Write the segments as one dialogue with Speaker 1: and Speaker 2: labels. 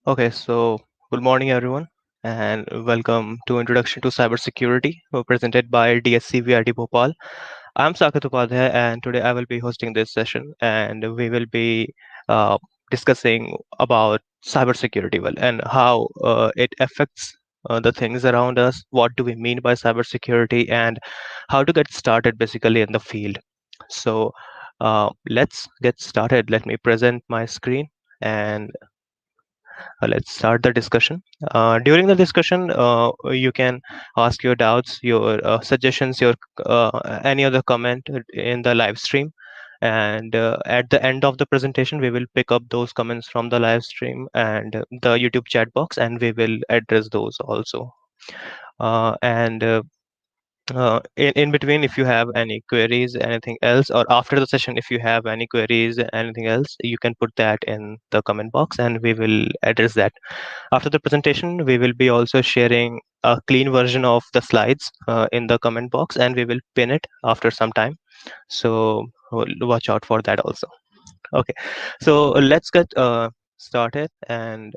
Speaker 1: Okay, so good morning, everyone, and welcome to Introduction to Cybersecurity, presented by DSC VIT Bhopal. I'm Saket Upadhyay, and today I will be hosting this session, and we will be uh, discussing about cybersecurity and how it affects the things around us. What do we mean by cybersecurity, and how to get started basically in the field. So let's get started. Let me present my screen and let's start the discussion. During the discussion, you can ask your doubts, your suggestions, your any other comment in the live stream. And at the end of the presentation, we will pick up those comments from the live stream and the YouTube chat box, and we will address those also. And in between, if you have any queries, anything else, or after the session, if you have any queries, anything else, you can put that in the comment box and we will address that. After the presentation, we will be also sharing a clean version of the slides in the comment box, and we will pin it after some time. So watch out for that also. Okay, so let's get started, and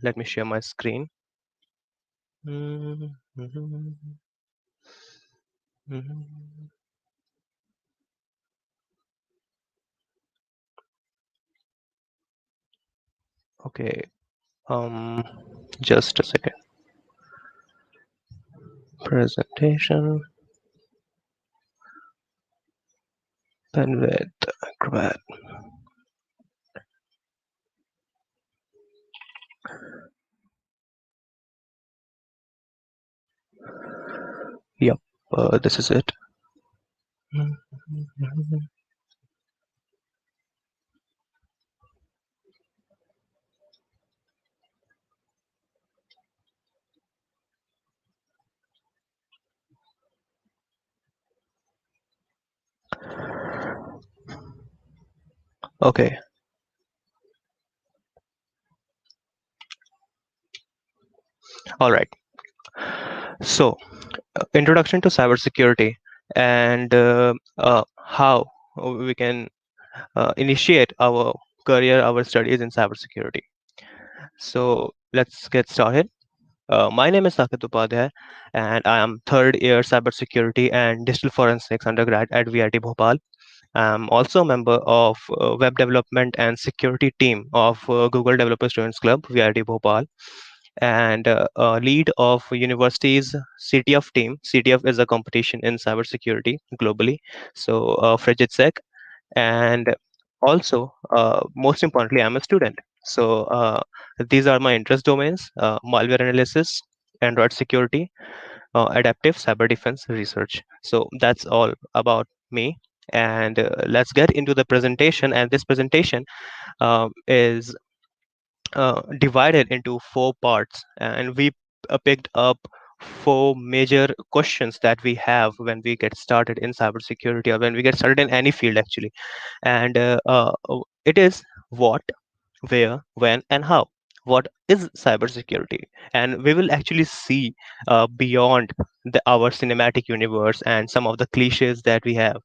Speaker 1: let me share my screen. Mhm, mhm, mhm. Okay, just a second. Presentation, bandwidth, acrobat. Yep, this is it. Okay, all right. So, introduction to cybersecurity and how we can initiate our career, our studies in cybersecurity. So, let's get started. My name is Saket Upadhyay, and I am third year cybersecurity and digital forensics undergrad at VIT Bhopal. I'm also a member of web development and security team of Google Developer Students Club, VIT Bhopal, and lead of university's CTF team. CTF is a competition in cybersecurity globally. So Frigid and also most importantly, I'm a student. So these are my interest domains: malware analysis, Android security, adaptive cyber defense research. So that's all about me. And let's get into the presentation. And this presentation is divided into four parts, and we picked up four major questions that we have when we get started in cybersecurity or when we get started in any field actually. And it is what, where, when, and how. What is cybersecurity? And we will actually see beyond our cinematic universe and some of the cliches that we have,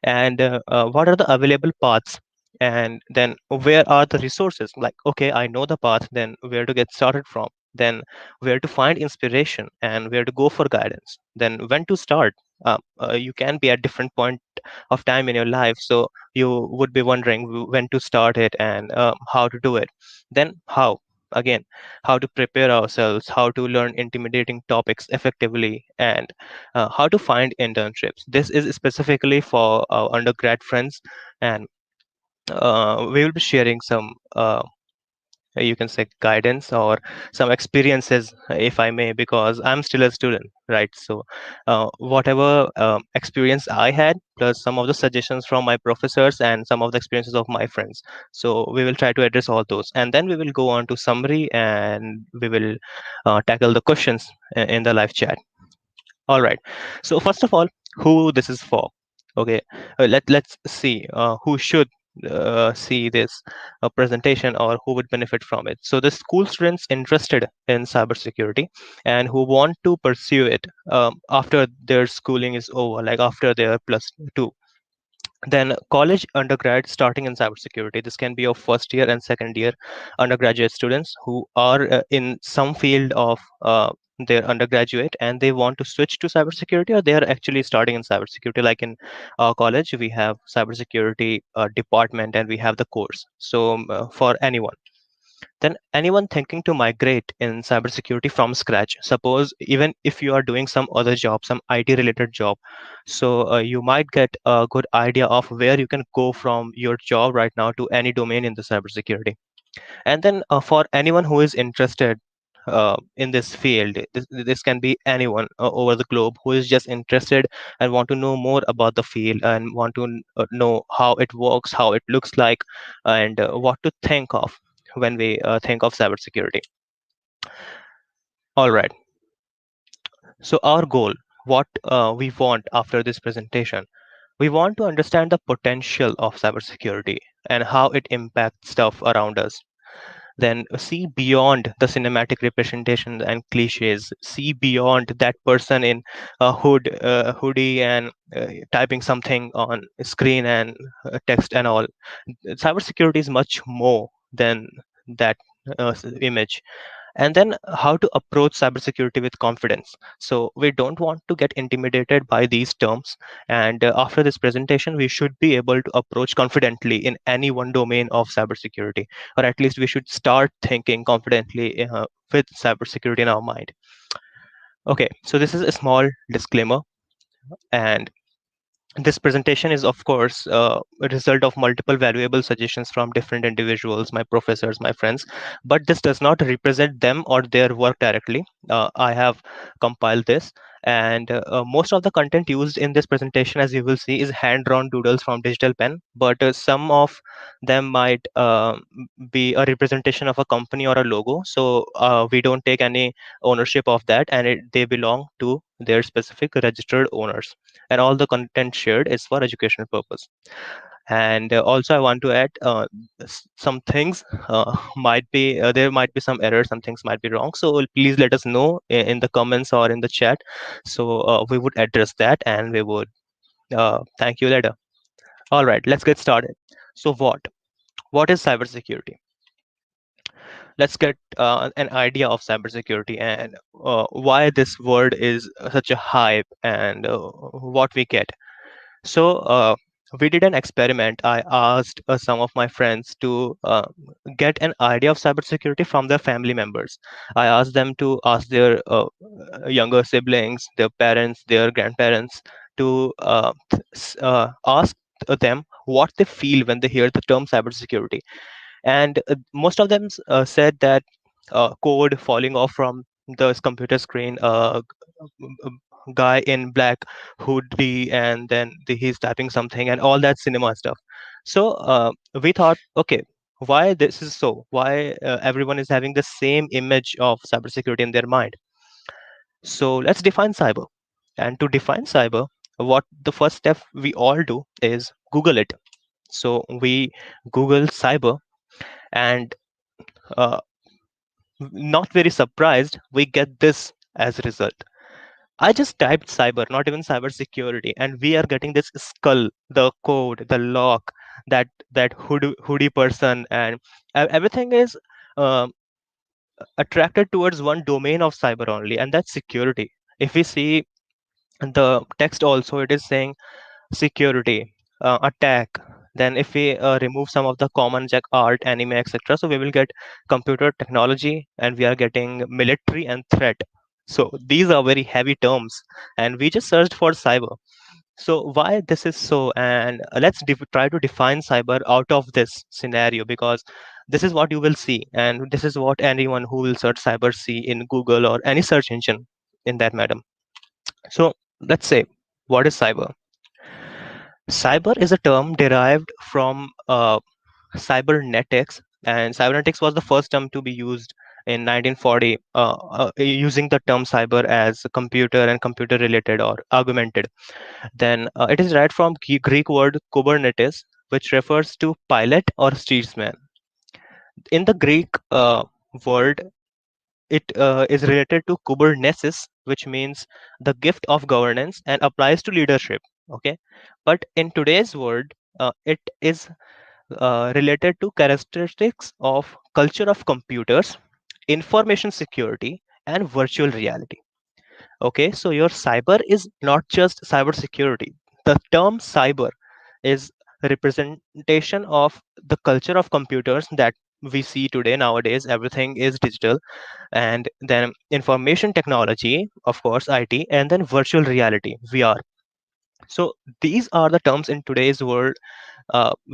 Speaker 1: and what are the available paths, and then where are the resources. Like, okay, I know the path, then where to get started from, then where to find inspiration and where to go for guidance, then when to start. You can be at different point of time in your life, so you would be wondering when to start it and how to do it. Then how, again, how to prepare ourselves, how to learn intimidating topics effectively, and how to find internships. This is specifically for our undergrad friends, and we will be sharing some you can say guidance or some experiences, if I may, because I'm still a student, right? So whatever experience I had, plus some of the suggestions from my professors and some of the experiences of my friends. So we will try to address all those, and then we will go on to summary, and we will tackle the questions in the live chat. All right. So first of all, who this is for? Okay, let's see who should see this presentation or who would benefit from it. So the school students interested in cybersecurity and who want to pursue it after their schooling is over, like after their plus two. Then college undergrad starting in cybersecurity. This can be your first year and second year undergraduate students who are in some field of their undergraduate and they want to switch to cybersecurity, or they are actually starting in cybersecurity. Like in college, we have cybersecurity department and we have the course. So for anyone, then anyone thinking to migrate in cybersecurity from scratch, suppose even if you are doing some other job, some IT related job, so you might get a good idea of where you can go from your job right now to any domain in the cybersecurity. And then for anyone who is interested in this field, this can be anyone over the globe who is just interested and want to know more about the field and want to know how it works, how it looks like, and what to think of when we think of cybersecurity. All right. So our goal, what we want after this presentation, we want to understand the potential of cybersecurity and how it impacts stuff around us. Then see beyond the cinematic representations and cliches. See beyond that person in a hoodie and typing something on screen and text and all. Cybersecurity is much more than that image. And then how to approach cybersecurity with confidence. So we don't want to get intimidated by these terms. And after this presentation, we should be able to approach confidently in any one domain of cybersecurity, or at least we should start thinking confidently with cybersecurity in our mind. Okay, so this is a small disclaimer, and this presentation is, of course, a result of multiple valuable suggestions from different individuals, my professors, my friends, but this does not represent them or their work directly. I have compiled this, and most of the content used in this presentation, as you will see, is hand-drawn doodles from digital pen, but some of them might be a representation of a company or a logo. So we don't take any ownership of that, and they belong to their specific registered owners, and all the content shared is for educational purpose. And also I want to add some things might be there might be some errors, some things might be wrong, so please let us know in the comments or in the chat, so we would address that and we would thank you later. All right, let's get started. So what is cybersecurity? Let's get an idea of cybersecurity and why this word is such a hype, and what we get. So we did an experiment. I asked some of my friends to get an idea of cybersecurity from their family members. I asked them to ask their younger siblings, their parents, their grandparents, to ask them what they feel when they hear the term cybersecurity. And most of them said that code falling off from the computer screen, guy in black hoodie, and then he's typing something and all that cinema stuff. So we thought, okay, why this is so? Why everyone is having the same image of cybersecurity in their mind? So let's define cyber. And to define cyber, what the first step we all do is Google it. So we Google cyber, and uh, not very surprised, we get this as a result. I just typed cyber, not even cyber security, and we are getting this skull, the code, the lock, that hoodie person, and everything is um attracted towards one domain of cyber only, and that's security. If we see the text also, it is saying security, attack. Then if we remove some of the common like art, anime, etc., so we will get computer technology, and we are getting military and threat. So these are very heavy terms, and we just searched for cyber. So why this is so? And let's try to define cyber out of this scenario, because this is what you will see, and this is what anyone who will search cyber see in Google or any search engine in that madam. So let's say, what is cyber? Cyber is a term derived from cybernetics, and cybernetics was the first term to be used in 1940, using the term cyber as computer and computer related or augmented. Then it is derived from Greek word Kubernetes, which refers to pilot or steersman. In the Greek word, it is related to Kubernetes, which means the gift of governance and applies to leadership. Okay, but in today's world, it is related to characteristics of culture of computers, information security, and virtual reality. Okay, so your cyber is not just cyber security. The term cyber is a representation of the culture of computers that we see today. Nowadays everything is digital, and then information technology, of course IT, and then virtual reality, VR. So these are the terms in today's world,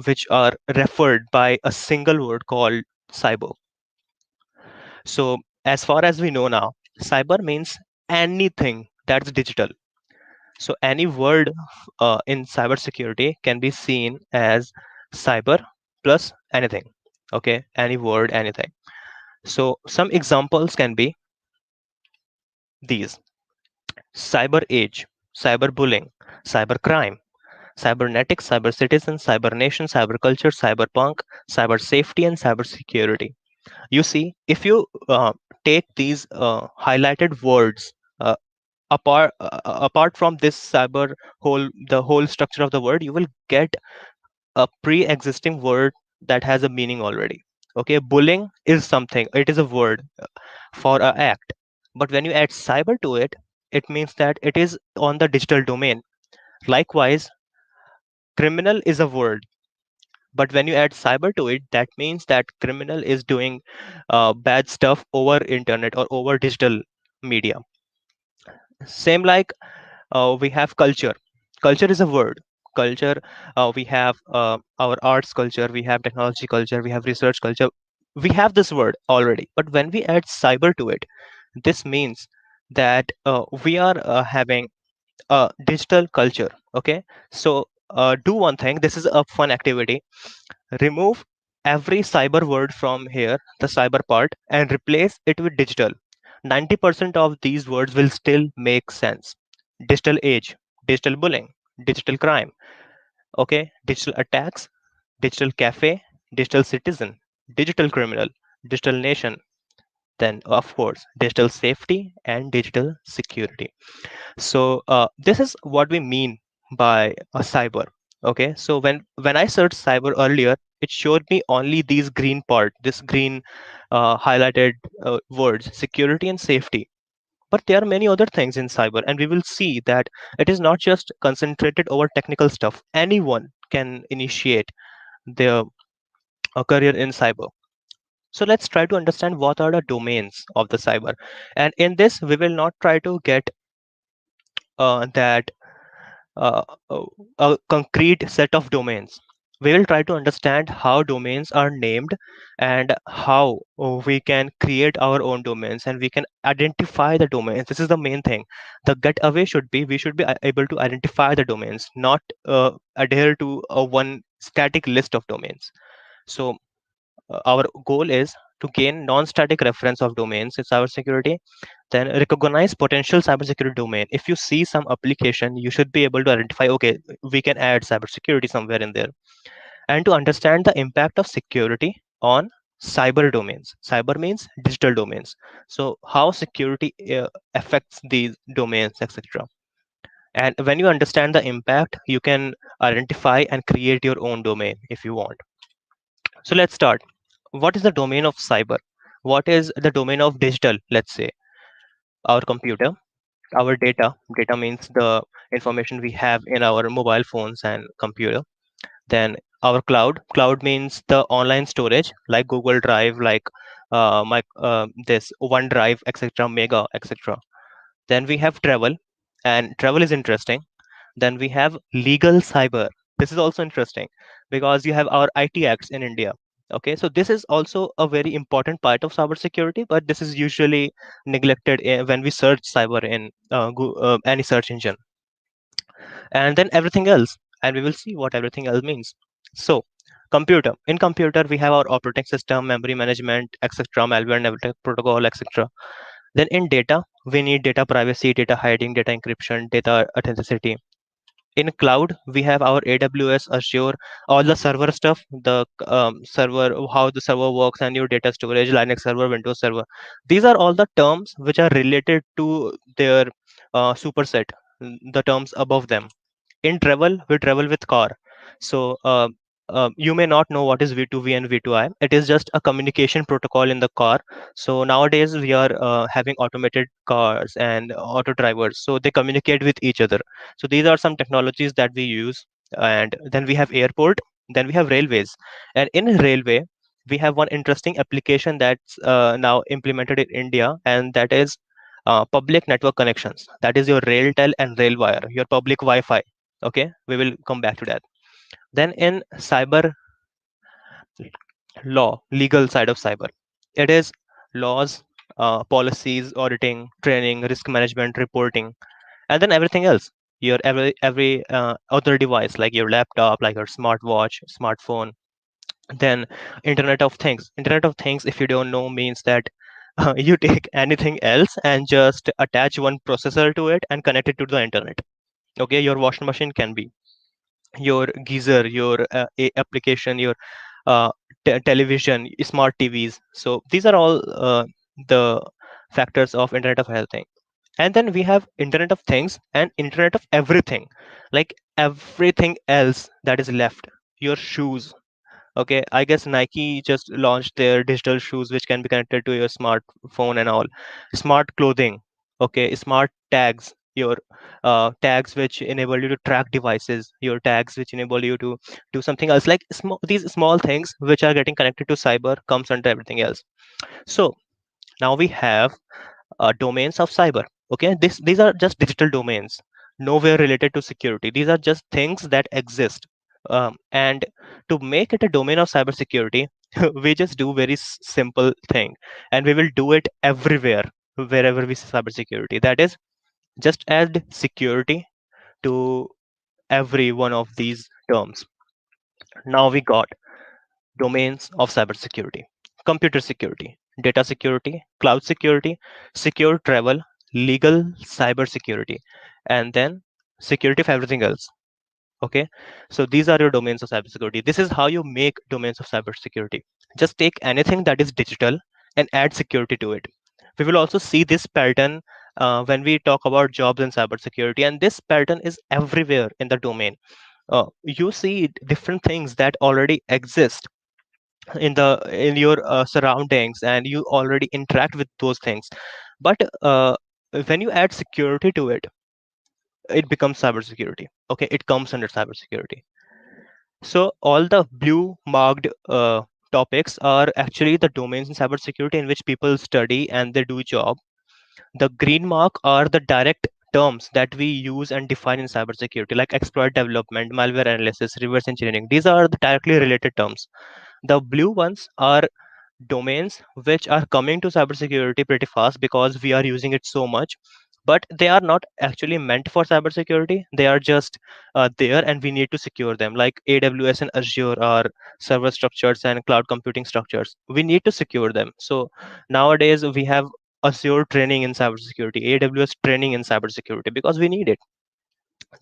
Speaker 1: which are referred by a single word called cyber. So as far as we know now, cyber means anything that's digital. So any word in cybersecurity can be seen as cyber plus anything. Okay, any word, anything. So some examples can be these: cyber age, cyberbullying, cybercrime, cybernetics, cyber citizen, cyber nation, cyber culture, cyberpunk, cyber safety, and cyber security. You see, if you take these highlighted words apart from this cyber the whole structure of the word, you will get a pre-existing word that has a meaning already. Okay, bullying is something, it is a word for a act, but when you add cyber to it, it means that it is on the digital domain. Likewise, criminal is a word, but when you add cyber to it, that means that criminal is doing bad stuff over internet or over digital media. Same like we have culture. Culture is a word. Culture, we have our arts culture, we have technology culture, we have research culture. We have this word already, but when we add cyber to it, this means that we are having a digital culture. Okay, so do one thing. This is a fun activity. Remove every cyber word from here, the cyber part, and replace it with digital. 90% of these words will still make sense. Digital age, digital bullying, digital crime, okay, digital attacks, digital cafe, digital citizen, digital criminal, digital nation, then of course digital safety and digital security. So this is what we mean by a cyber. Okay, so when I searched cyber earlier, it showed me only these green part, this green highlighted words, security and safety. But there are many other things in cyber, and we will see that it is not just concentrated over technical stuff. Anyone can initiate their career in cyber. So let's try to understand what are the domains of the cyber. And in this, we will not try to get that uh, uh, a concrete set of domains. We will try to understand how domains are named and how we can create our own domains and we can identify the domains. This is the main thing. The getaway should be we should be able to identify the domains, not adhere to a one static list of domains. So our goal is to gain non-static reference of domains in cybersecurity, then recognize potential cybersecurity domain. If you see some application, you should be able to identify, okay, we can add cybersecurity somewhere in there, and to understand the impact of security on cyber domains. Cyber means digital domains. So how security affects these domains, etc. And when you understand the impact, you can identify and create your own domain if you want. So let's start. What is the domain of cyber? What is the domain of digital? Let's say our computer, our data. Data means the information we have in our mobile phones and computer. Then our cloud. Cloud means the online storage like Google Drive, like this OneDrive, etc., Mega, etc. Then we have travel, and travel is interesting. Then we have legal cyber. This is also interesting because you have our IT acts in India. Okay, so this is also a very important part of cybersecurity, but this is usually neglected when we search cyber in any search engine. And then everything else, and we will see what everything else means. So, computer. In computer, we have our operating system, memory management, etc., malware network protocol, etc. Then in data, we need data privacy, data hiding, data encryption, data authenticity. In cloud, we have our AWS, Azure, all the server stuff, the server, how the server works, and your data storage, Linux server, Windows server. These are all the terms which are related to their superset, the terms above them. in travel we travel with car. So you may not know what is V2V and V2I. It is just a communication protocol in the car. So nowadays we are having automated cars and auto drivers, so they communicate with each other. So these are some technologies that we use. And then we have airport, then we have railways. And in railway we have one interesting application that's now implemented in India, and that is public network connections. That is your Railtel and Railwire, your public Wi-Fi. Okay, we will come back to that. Then in cyber law, legal side of cyber, it is laws, policies, auditing, training, risk management, reporting, and then everything else. Your every other device like your laptop, like your smartwatch, smartphone. Then Internet of Things. Internet of Things, if you don't know, means that you take anything else and just attach one processor to it and connect it to the internet. Okay, your washing machine can be your geyser, your application, your uh, television, smart TVs. So these are all the factors of Internet of Everything. And then we have Internet of Things and Internet of Everything, like everything else that is left. Your shoes. Okay, I guess Nike just launched their digital shoes which can be connected to your smartphone and all. Smart clothing. Okay, smart tags. Your tags which enable you to track devices. Your tags which enable you to do something else. Like these small things which are getting connected to cyber comes under everything else. So now we have domains of cyber. Okay, these are just digital domains, nowhere related to security. These are just things that exist. And to make it a domain of cybersecurity, we just do very simple thing, and we will do it everywhere wherever we see cybersecurity. That is, just add security to every one of these terms. Now we got domains of cybersecurity: computer security, data security, cloud security, secure travel, legal cybersecurity, and then security of everything else. Okay, so these are your domains of cybersecurity. This is how you make domains of cybersecurity. Just take anything that is digital and add security to it. We will also see this pattern when we talk about jobs in cybersecurity, and this pattern is everywhere in the domain. You see different things that already exist in your surroundings, and you already interact with those things. But when you add security to it, it becomes cybersecurity. Okay, it comes under cybersecurity. So all the blue marked topics are actually the domains in cybersecurity in which people study and they do job. The green mark are the direct terms that we use and define in cybersecurity, like exploit development, malware analysis, reverse engineering. These are the directly related terms. The blue ones are domains which are coming to cybersecurity pretty fast because we are using it so much, but they are not actually meant for cybersecurity. They are just there, and we need to secure them. Like AWS and Azure are server structures and cloud computing structures. We need to secure them. So nowadays we have Azure training in cybersecurity, AWS training in cybersecurity because we need it.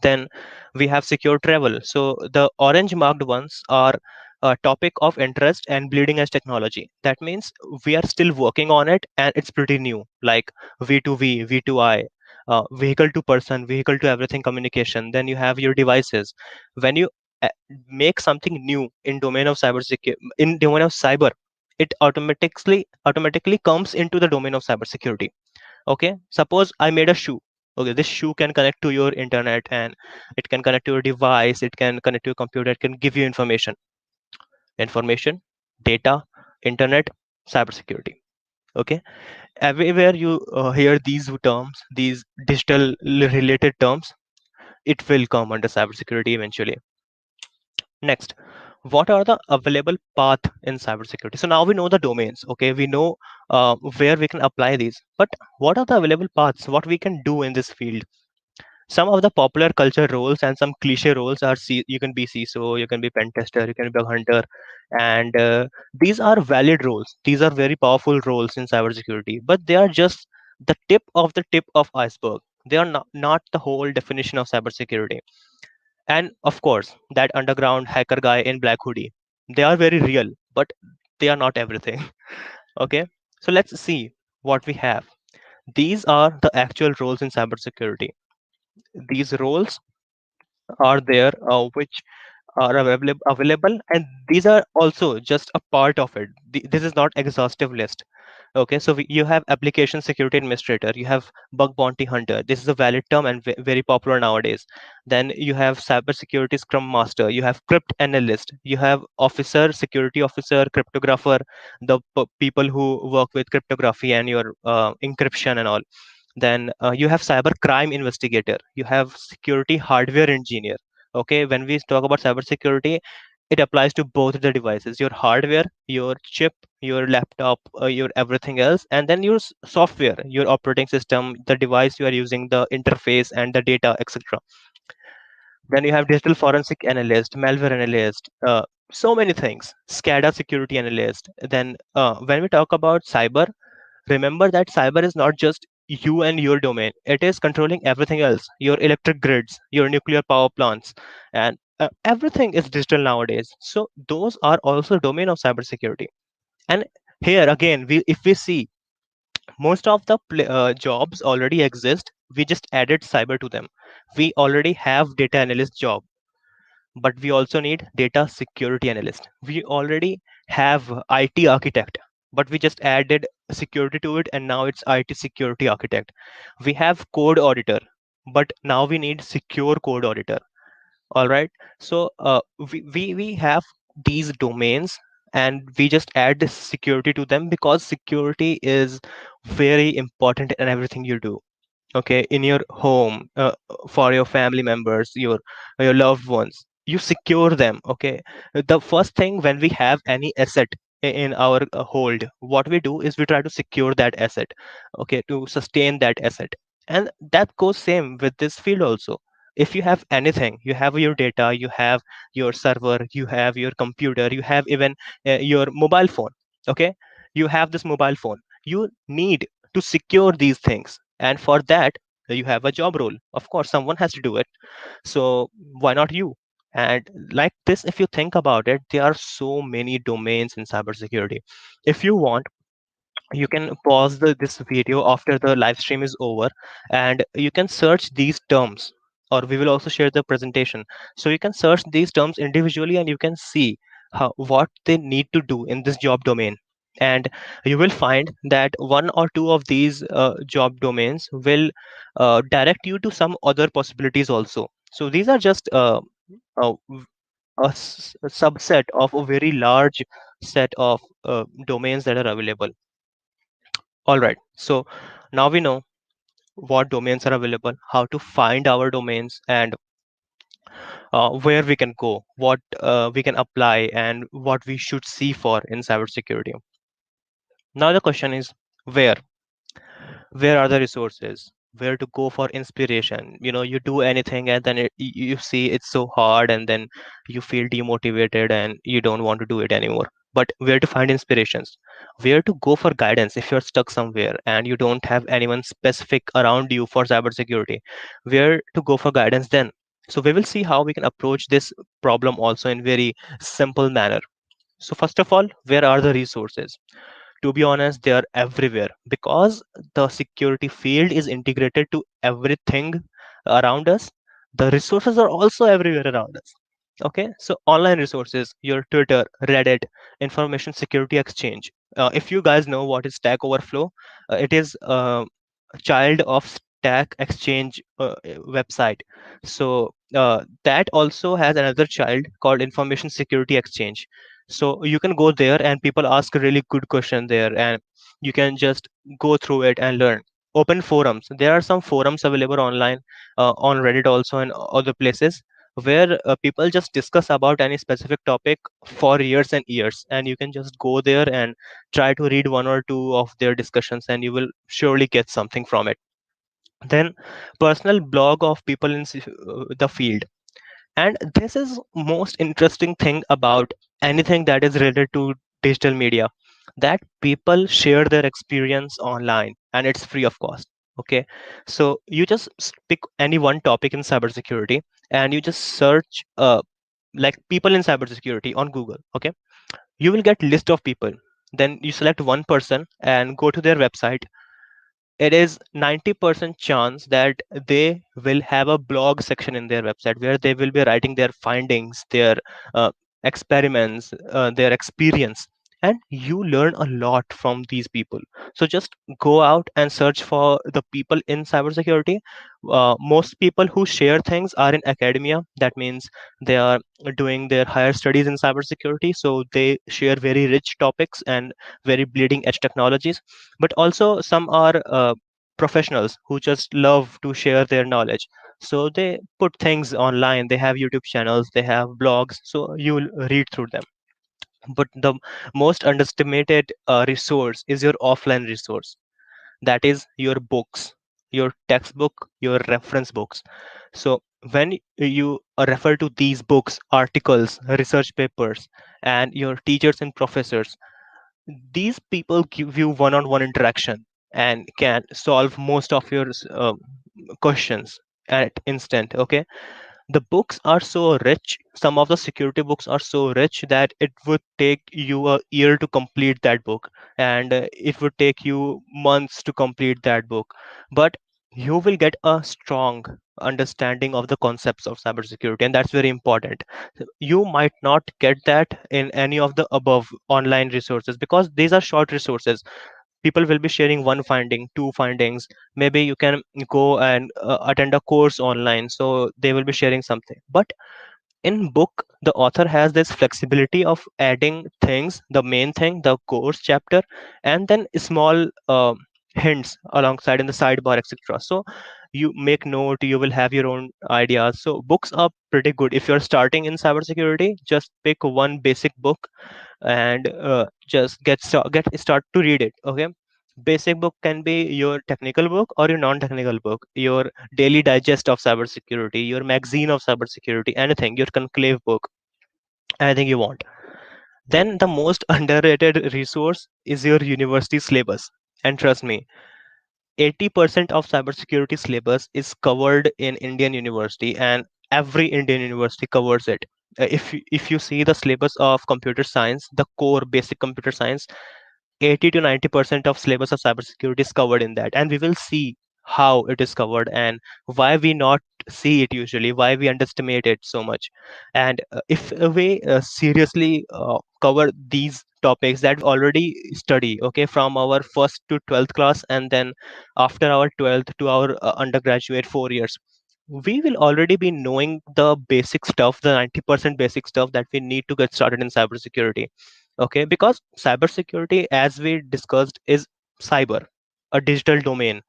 Speaker 1: Then we have secure travel. So the orange marked ones are a topic of interest and bleeding edge technology. That means we are still working on it and it's pretty new, like V2V, V2I, vehicle to person, vehicle to everything communication. Then you have your devices. When you uh, make something new in domain of in domain of cyber, it automatically comes into the domain of cybersecurity. Okay, suppose I made a shoe. Okay, this shoe can connect to your internet, and it can connect to your device, it can connect to your computer, it can give you information, data, internet, cybersecurity. Okay, everywhere you hear these terms, these digital related terms, it will come under cybersecurity eventually. Next, what are the available path in cybersecurity? So now we know the domains. Okay, we know where we can apply these, but what are the available paths? What we can do in this field? Some of the popular culture roles and some cliche roles are you can be CISO, you can be pen tester, you can be a hunter, and these are valid roles. These are very powerful roles in cybersecurity, but they are just the tip of the tip of iceberg. They are not the whole definition of cybersecurity. And of course, that underground hacker guy in black hoodie, they are very real, but they are not everything. Okay, so let's see what we have. These are the actual roles in cybersecurity. These roles are there, which are available, and these are also just a part of it. This is not exhaustive list. Okay, so you have application security administrator, you have bug bounty hunter. This is a valid term and very popular nowadays. Then you have cybersecurity scrum master, you have crypt analyst, you have officer, security officer, cryptographer, the people who work with cryptography and your encryption and all. Then you have cyber crime investigator, you have security hardware engineer. Okay, when we talk about cybersecurity, it applies to both the devices, your hardware, your chip, your laptop, your everything else, and then your software, your operating system, the device you are using, the interface and the data, etc. Then you have digital forensic analyst, malware analyst, so many things, SCADA security analyst. Then when we talk about cyber, remember that cyber is not just you and your domain. It is controlling everything else, your electric grids, your nuclear power plants, and everything is digital nowadays. So those are also domain of cybersecurity. And here again, if we see, most of the jobs already exist. We just added cyber to them. We already have data analyst job, but we also need data security analyst. We already have IT architect, but we just added security to it, and now it's IT security architect. We have code auditor, but now we need secure code auditor. All right. So we have these domains, and we just add this security to them because security is very important in everything you do. Okay, in your home, for your family members, your loved ones, you secure them. Okay, the first thing when we have any asset in our hold, what we do is we try to secure that asset, okay, to sustain that asset. And that goes same with this field also. If you have anything, you have your data, you have your server, you have your computer, you have even your mobile phone. Okay, you have this mobile phone, you need to secure these things, and for that you have a job role. Of course someone has to do it, so why not you? And like this, if you think about it, there are so many domains in cybersecurity. If you want, you can pause this video after the live stream is over, and you can search these terms, or we will also share the presentation. So you can search these terms individually, and you can see what they need to do in this job domain. And you will find that one or two of these job domains will direct you to some other possibilities also. So these are just a, a subset of a very large set of domains that are available. All right. So now we know what domains are available, how to find our domains, and where we can go, what we can apply, and what we should see for in cybersecurity. Now the question is, where? Where are the resources? Where to go for inspiration? You do anything, and then you see it's so hard, and then you feel demotivated and you don't want to do it anymore. But where to find inspirations? Where to go for guidance if you're stuck somewhere and you don't have anyone specific around you for cybersecurity? Where to go for guidance then? So we will see how we can approach this problem also in very simple manner. So first of all, where are the resources? To be honest, they are everywhere because the security field is integrated to everything around us. The resources are also everywhere around us. Okay, so online resources, your Twitter, Reddit, information security exchange. If you guys know what is Stack Overflow, it is a child of Stack Exchange website. So that also has another child called Information Security Exchange. So you can go there, and people ask a really good question there, and you can just go through it and learn. Open forums, there are some forums available online, on Reddit also, and other places, where people just discuss about any specific topic for years and years, and you can just go there and try to read one or two of their discussions, and you will surely get something from it. Then personal blog of people in the field. And this is most interesting thing about anything that is related to digital media, that people share their experience online, and it's free of cost. Okay, so you just pick any one topic in cybersecurity, and you just search like people in cybersecurity on Google. Okay, you will get list of people. Then you select one person and go to their website. it is 90% chance that they will have a blog section in their website where they will be writing their findings, their uh, experiments, their experience, and you learn a lot from these people. So just go out and search for the people in cybersecurity. Most people who share things are in academia. That means they are doing their higher studies in cybersecurity, so they share very rich topics and very bleeding edge technologies. But also some are professionals who just love to share their knowledge, so they put things online. They have YouTube channels, they have blogs, so you'll read through them. But the most underestimated resource is your offline resource. That is your books, your textbook, your reference books. So when you refer to these books, articles, research papers, and your teachers and professors, these people give you one-on-one interaction and can solve most of your questions at instant. Okay, the books are so rich, some of the security books are so rich that it would take you a year to complete that book, and it would take you months to complete that book. But you will get a strong understanding of the concepts of cybersecurity, and that's very important. You might not get that in any of the above online resources because these are short resources. People will be sharing one finding, two findings. Maybe you can go and attend a course online, so they will be sharing something. But in book, the author has this flexibility of adding things, the main thing, the course chapter, and then small hints alongside in the sidebar, etc. So you make note, you will have your own ideas. So books are pretty good. If you're starting in cybersecurity, just pick one basic book and just get start to read it. Okay, basic book can be your technical book or your non-technical book, your daily digest of cybersecurity, your magazine of cybersecurity, anything, your conclave book, anything you want. Then the most underrated resource is your university syllabus. And trust me, 80% of cybersecurity syllabus is covered in Indian university, and every Indian university covers it. If you see the syllabus of computer science, the core basic computer science, 80 to 90% of syllabus of cybersecurity is covered in that, and we will see how it is covered and why we not see it usually, why we underestimate it so much. And if we seriously cover these topics that we already study, okay, from our first to 12th class, and then after our 12th to our undergraduate 4 years, we will already be knowing the basic stuff, the 90% basic stuff that we need to get started in cybersecurity. Okay, because cybersecurity, as we discussed, is cyber, a digital domain.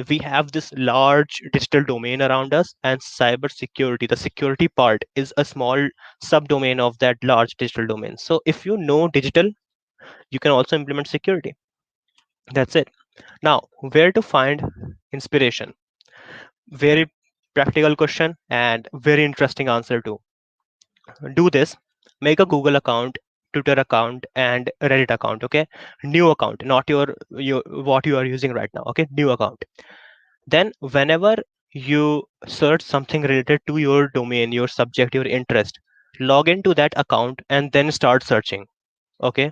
Speaker 1: We have this large digital domain around us, and cybersecurity, the security part, is a small subdomain of that large digital domain. So if you know digital, you can also implement security. That's it. Now, where to find inspiration? Very practical question and very interesting answer too. Do this: make a Google account, Twitter account, and Reddit account. Okay, new account, not your what you are using right now. Okay, new account. Then whenever you search something related to your domain, your subject, your interest, log into that account and then start searching. Okay,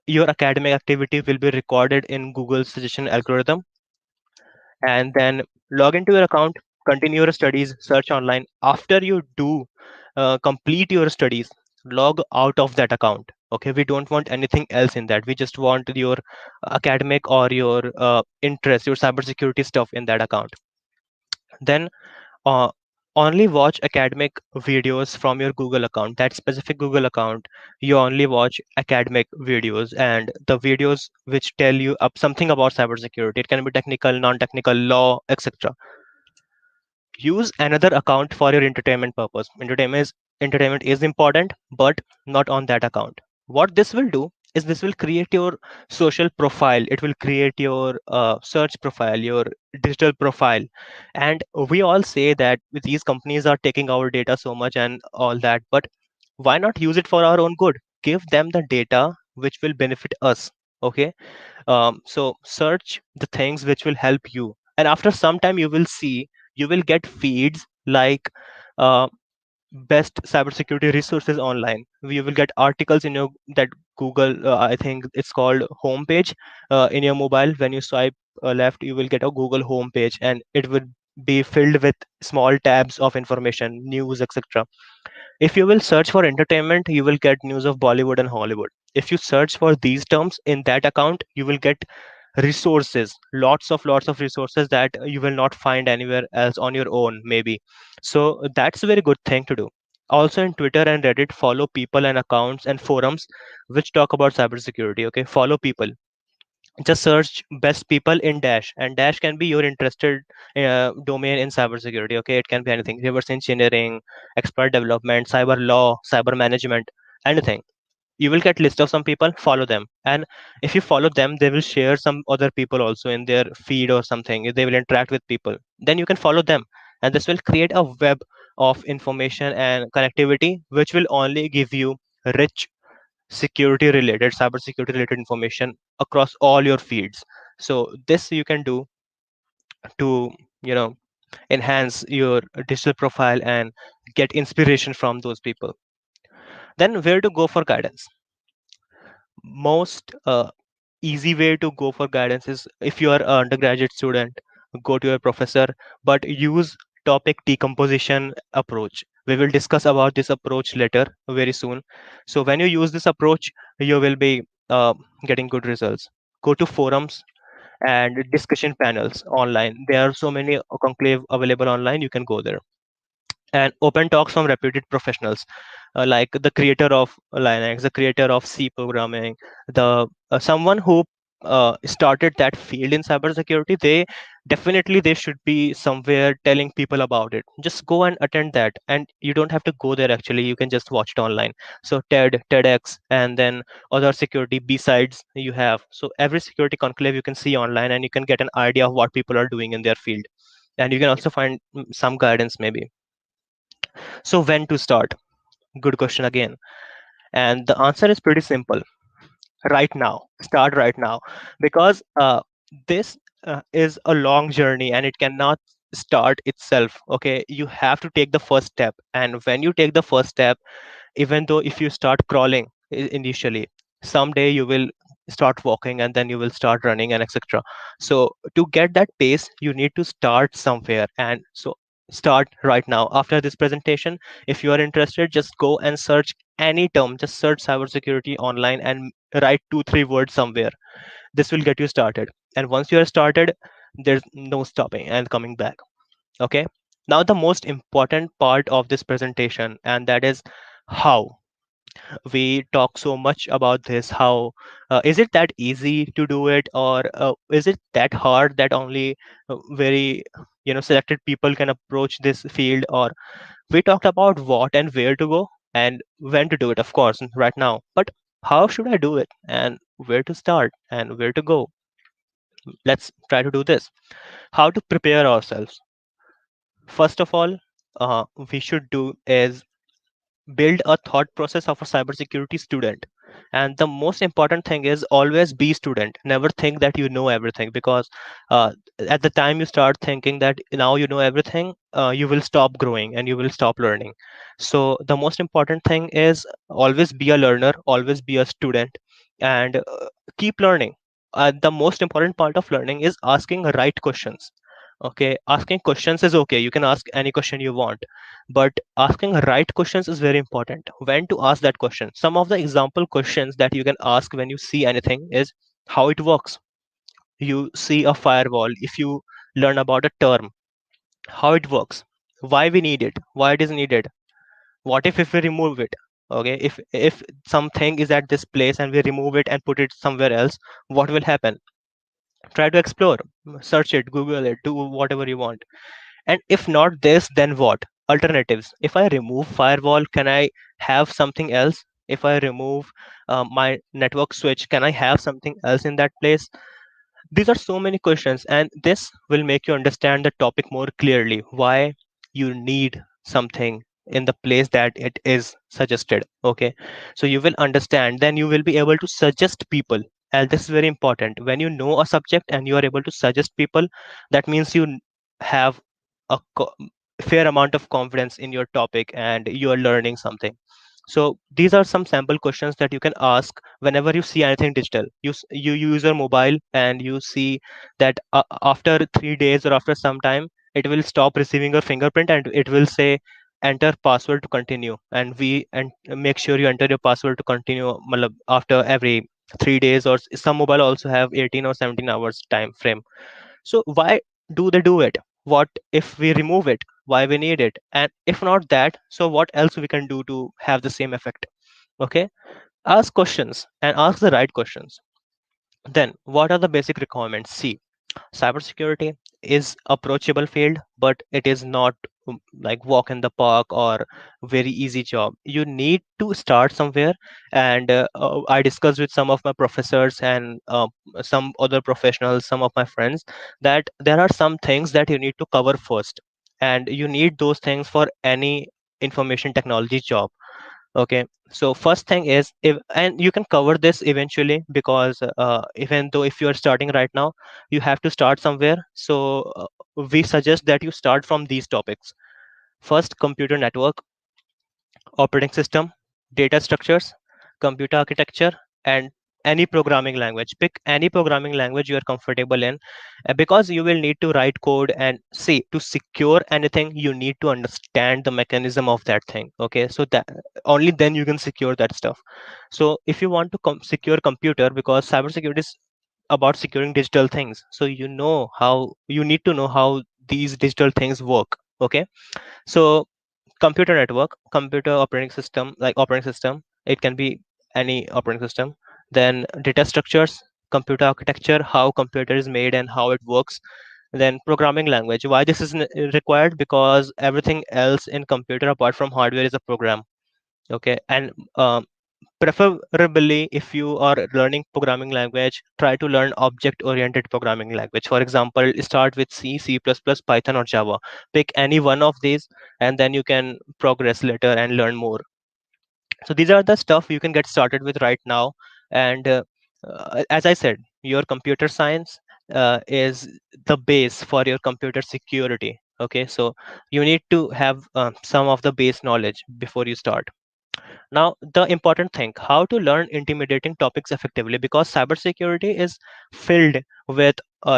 Speaker 1: your academic activity will be recorded in Google suggestion algorithm, and then log into your account, continue your studies, search online. After you do complete your studies, log out of that account. Okay, we don't want anything else in that. We just want your academic or your interest, your cybersecurity stuff in that account. Then uh, only watch academic videos from your Google account, that specific Google account. You only watch academic videos and the videos which tell you up something about cybersecurity. It can be technical, non-technical, law, etc. Use another account for your entertainment purpose. Entertainment is important, but not on that account. What this will do is this will create your social profile. It will create your search profile, your digital profile. And we all say that these companies are taking our data so much and all that, but why not use it for our own good? Give them the data which will benefit us. Okay, so search the things which will help you, and after some time you will see, you will get feeds like uh, best cybersecurity resources online. You will get articles in your that Google, I think it's called homepage, in your mobile. When you swipe left, you will get a Google homepage, and it will be filled with small tabs of information, news, etc. If you will search for entertainment, you will get news of Bollywood and Hollywood. If you search for these terms in that account, you will get resources, lots of resources that you will not find anywhere else on your own, maybe. So that's a very good thing to do. Also in Twitter and Reddit, follow people and accounts and forums which talk about cybersecurity. Okay, follow people. Just search best people in dash, and dash can be your interested domain in cybersecurity. Okay, it can be anything: reverse engineering, expert development, cyber law, cyber management, anything. You will get list of some people, follow them, and if you follow them, they will share some other people also in their feed or something. They will interact with people, then you can follow them, and this will create a web of information and connectivity which will only give you rich security related, cyber security related information across all your feeds. So this you can do to, you know, enhance your digital profile and get inspiration from those people. Then where to go for guidance? Most easy way to go for guidance is, if you are an undergraduate student, go to your professor, but use topic decomposition approach. We will discuss about this approach later, very soon. So when you use this approach, you will be getting good results. Go to forums and discussion panels online. There are so many conclave available online, you can go there. And open talks from reputed professionals, like the creator of Linux, the creator of C programming, the someone who started that field in cybersecurity. They definitely, they should be somewhere telling people about it. Just go and attend that, and you don't have to go there actually, you can just watch it online. So TEDx, and then other security besides you have. So every security conclave you can see online, and you can get an idea of what people are doing in their field, and you can also find some guidance maybe. So when to start? Good question again. And the answer is pretty simple. Right now. Start right now. Because this is a long journey, and it cannot start itself. Okay. You have to take the first step. And when you take the first step, even though if you start crawling initially, someday you will start walking, and then you will start running, and etc. So to get that pace, you need to start somewhere. And so start right now. After this presentation, if you are interested, just go and search any term. Just search cybersecurity online and write 2 3 words somewhere. This will get you started, and once you are started, there's no stopping and coming back. Okay. Now the most important part of this presentation, and that is how. We talk so much about this. How is it that easy to do it, or is it that hard that only very, selected people can approach this field? Or we talked about what and where to go and when to do it, of course, right now. But how should I do it, and where to start and where to go? Let's try to do this. How to prepare ourselves? First of all, we should do is build a thought process of a cybersecurity student. And the most important thing is always be student. Never think that you know everything, because uh, at the time you start thinking that now you know everything, you will stop growing and you will stop learning. So the most important thing is always be a learner, always be a student, and keep learning. The most important part of learning is asking right questions. Okay, asking questions is okay, you can ask any question you want, but asking right questions is very important. When to ask that question? Some of the example questions that you can ask when you see anything is how it works. You see a firewall, if you learn about a term, how it works, why we need it, why it is needed, what if we remove it. Okay, if something is at this place and we remove it and put it somewhere else, what will happen? Try to explore, search it, Google it, do whatever you want. And if not this, then what? Alternatives. If I remove firewall, can I have something else? If I remove my network switch, can I have something else in that place? These are so many questions, and this will make you understand the topic more clearly. Why you need something in the place that it is suggested. Okay, so you will understand, then you will be able to suggest people. And this is very important. When you know a subject and you are able to suggest people, that means you have a fair amount of confidence in your topic and you are learning something. So these are some sample questions that you can ask whenever you see anything digital. You use your mobile and you see that after 3 days or after some time, it will stop receiving your fingerprint and it will say enter password to continue. And make sure you enter your password to continue after every 3 days, or some mobile also have 18 or 17 hours time frame. So why do they do it? What if we remove it? Why we need it? And if not that, so what else we can do to have the same effect? Okay, ask questions and ask the right questions. Then what are the basic requirements? See, cybersecurity is approachable field, but it is not like walk in the park or very easy job. You need to start somewhere. And I discussed with some of my professors and some other professionals, some of my friends, that there are some things that you need to cover first, and you need those things for any information technology job. Okay, so first thing is, if and you can cover this eventually, because even though if you are starting right now, you have to start somewhere. So we suggest that you start from these topics. First, computer network, operating system, data structures, computer architecture, and any programming language. Pick any programming language you are comfortable in, because you will need to write code. And see, to secure anything, you need to understand the mechanism of that thing. Okay, so that only then you can secure that stuff. So if you want to secure computer, because cybersecurity is about securing digital things, so you need to know how these digital things work. Okay, so computer network, computer operating system, like operating system, it can be any operating system. Then data structures, computer architecture, how computer is made and how it works. Then programming language, why this is required, because everything else in computer apart from hardware is a program. Okay, and preferably if you are learning programming language, try to learn object oriented programming language. For example, start with C++, Python, or Java. Pick any one of these, and then you can progress later and learn more. So these are the stuff you can get started with right now. And as I said, your computer science is the base for your computer security. Okay, so you need to have some of the base knowledge before you start. Now, the important thing, how to learn intimidating topics effectively, because cybersecurity is filled with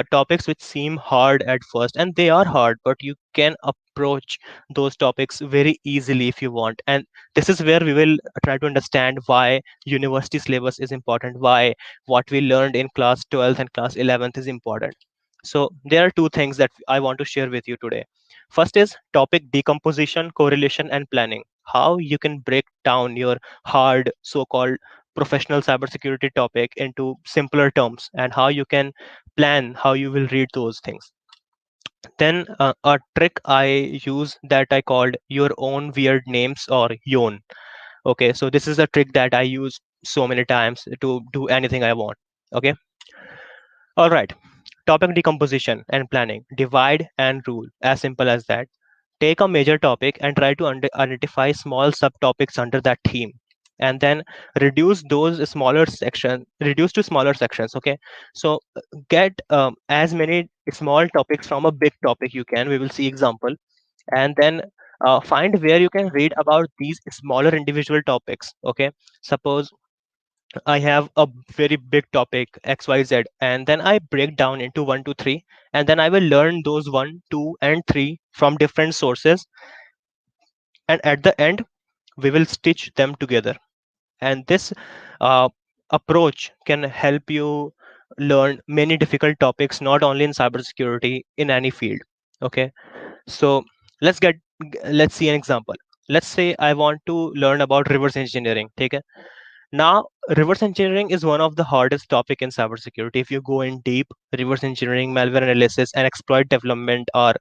Speaker 1: topics which seem hard at first, and they are hard, but you can approach those topics very easily if you want. And this is where we will try to understand why university syllabus is important, why what we learned in class 12th and class 11th is important. So there are two things that I want to share with you today. First is topic decomposition, correlation, and planning. How you can break down your hard so-called professional cybersecurity topic into simpler terms, and how you can plan how you will read those things. Then a trick I use that I called your own weird names, or yon. Okay, so this is a trick that I use so many times to do anything I want. Okay, all right. Topic decomposition and planning. Divide and rule. As simple as that. Take a major topic and try to identify small subtopics under that theme. And then reduce to smaller sections. Okay. So get as many small topics from a big topic you can. We will see example. And then find where you can read about these smaller individual topics. Okay. Suppose I have a very big topic XYZ, and then I break down into 1 to 3, and then I will learn those 1, 2, and 3 from different sources, and at the end we will stitch them together. And this uh, approach can help you learn many difficult topics, not only in cybersecurity, in any field. Okay, so let's get let's see an example. Let's say I want to learn about reverse engineering. Okay, now, reverse engineering is one of the hardest topic in cybersecurity. If you go in deep, reverse engineering, malware analysis, and exploit development are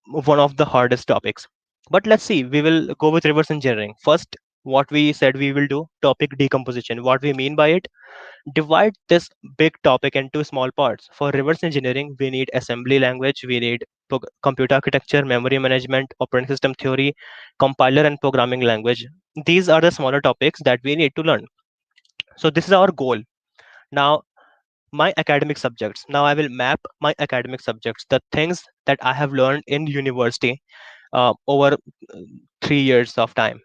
Speaker 1: one of the hardest topics. But let's see, we will go with reverse engineering. First, what we said we will do, topic decomposition. What we mean by it, divide this big topic into small parts. For reverse engineering, we need assembly language, we need computer architecture, memory management, operating system theory, compiler, and programming language. These are the smaller topics that we need to learn. So this is our goal. Now, my academic subjects. Now I will map my academic subjects, the things that I have learned in university over 3 years of time.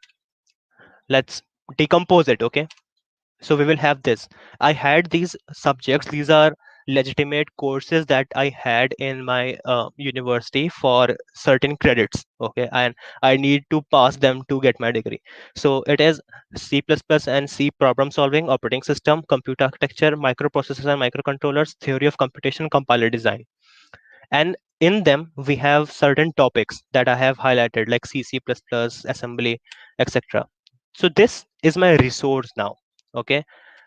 Speaker 1: Let's decompose it. Okay, so we will have this. I had these subjects. These are legitimate courses that I had in my university for certain credits. Okay, and I need to pass them to get my degree. So it is C++ and C problem solving, operating system, computer architecture, microprocessors and microcontrollers, theory of computation, compiler design. And in them we have certain topics that I have highlighted, like C++, assembly, etc. So this is my resource now. Okay,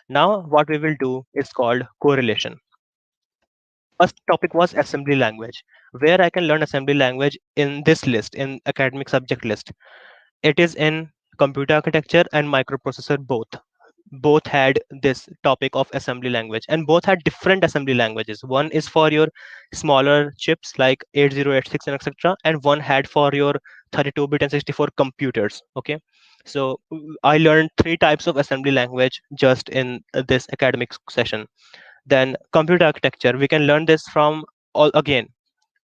Speaker 1: now what we will do is called correlation. First topic was assembly language. Where I can learn assembly language in this list, in academic subject list? It is in computer architecture and microprocessor both. Both had this topic of assembly language, and both had different assembly languages. One is for your smaller chips like 8086 and etc., and one had for your 32-bit and 64 computers. Okay, so I learned three types of assembly language just in this academic session. Then computer architecture, we can learn this from all again.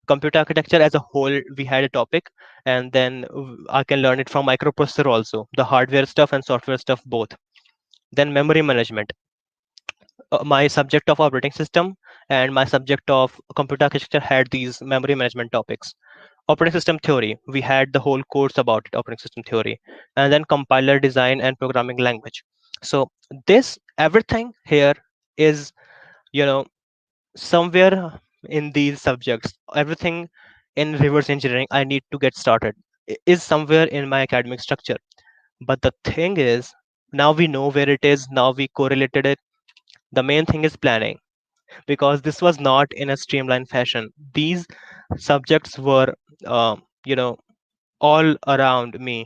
Speaker 1: Computer architecture as a whole, we had a topic, and then I can learn it from microprocessor also, the hardware stuff and software stuff both. Then memory management, my subject of operating system and my subject of computer architecture had these memory management topics. Operating system theory, we had the whole course about it, operating system theory. And then compiler design and programming language. So this everything here is, you know, somewhere in these subjects. Everything in reverse engineering I need to get started is somewhere in my academic structure. But the thing is, now we know where it is, now we correlated it. The main thing is planning, because this was not in a streamlined fashion. These subjects were, you know, all around me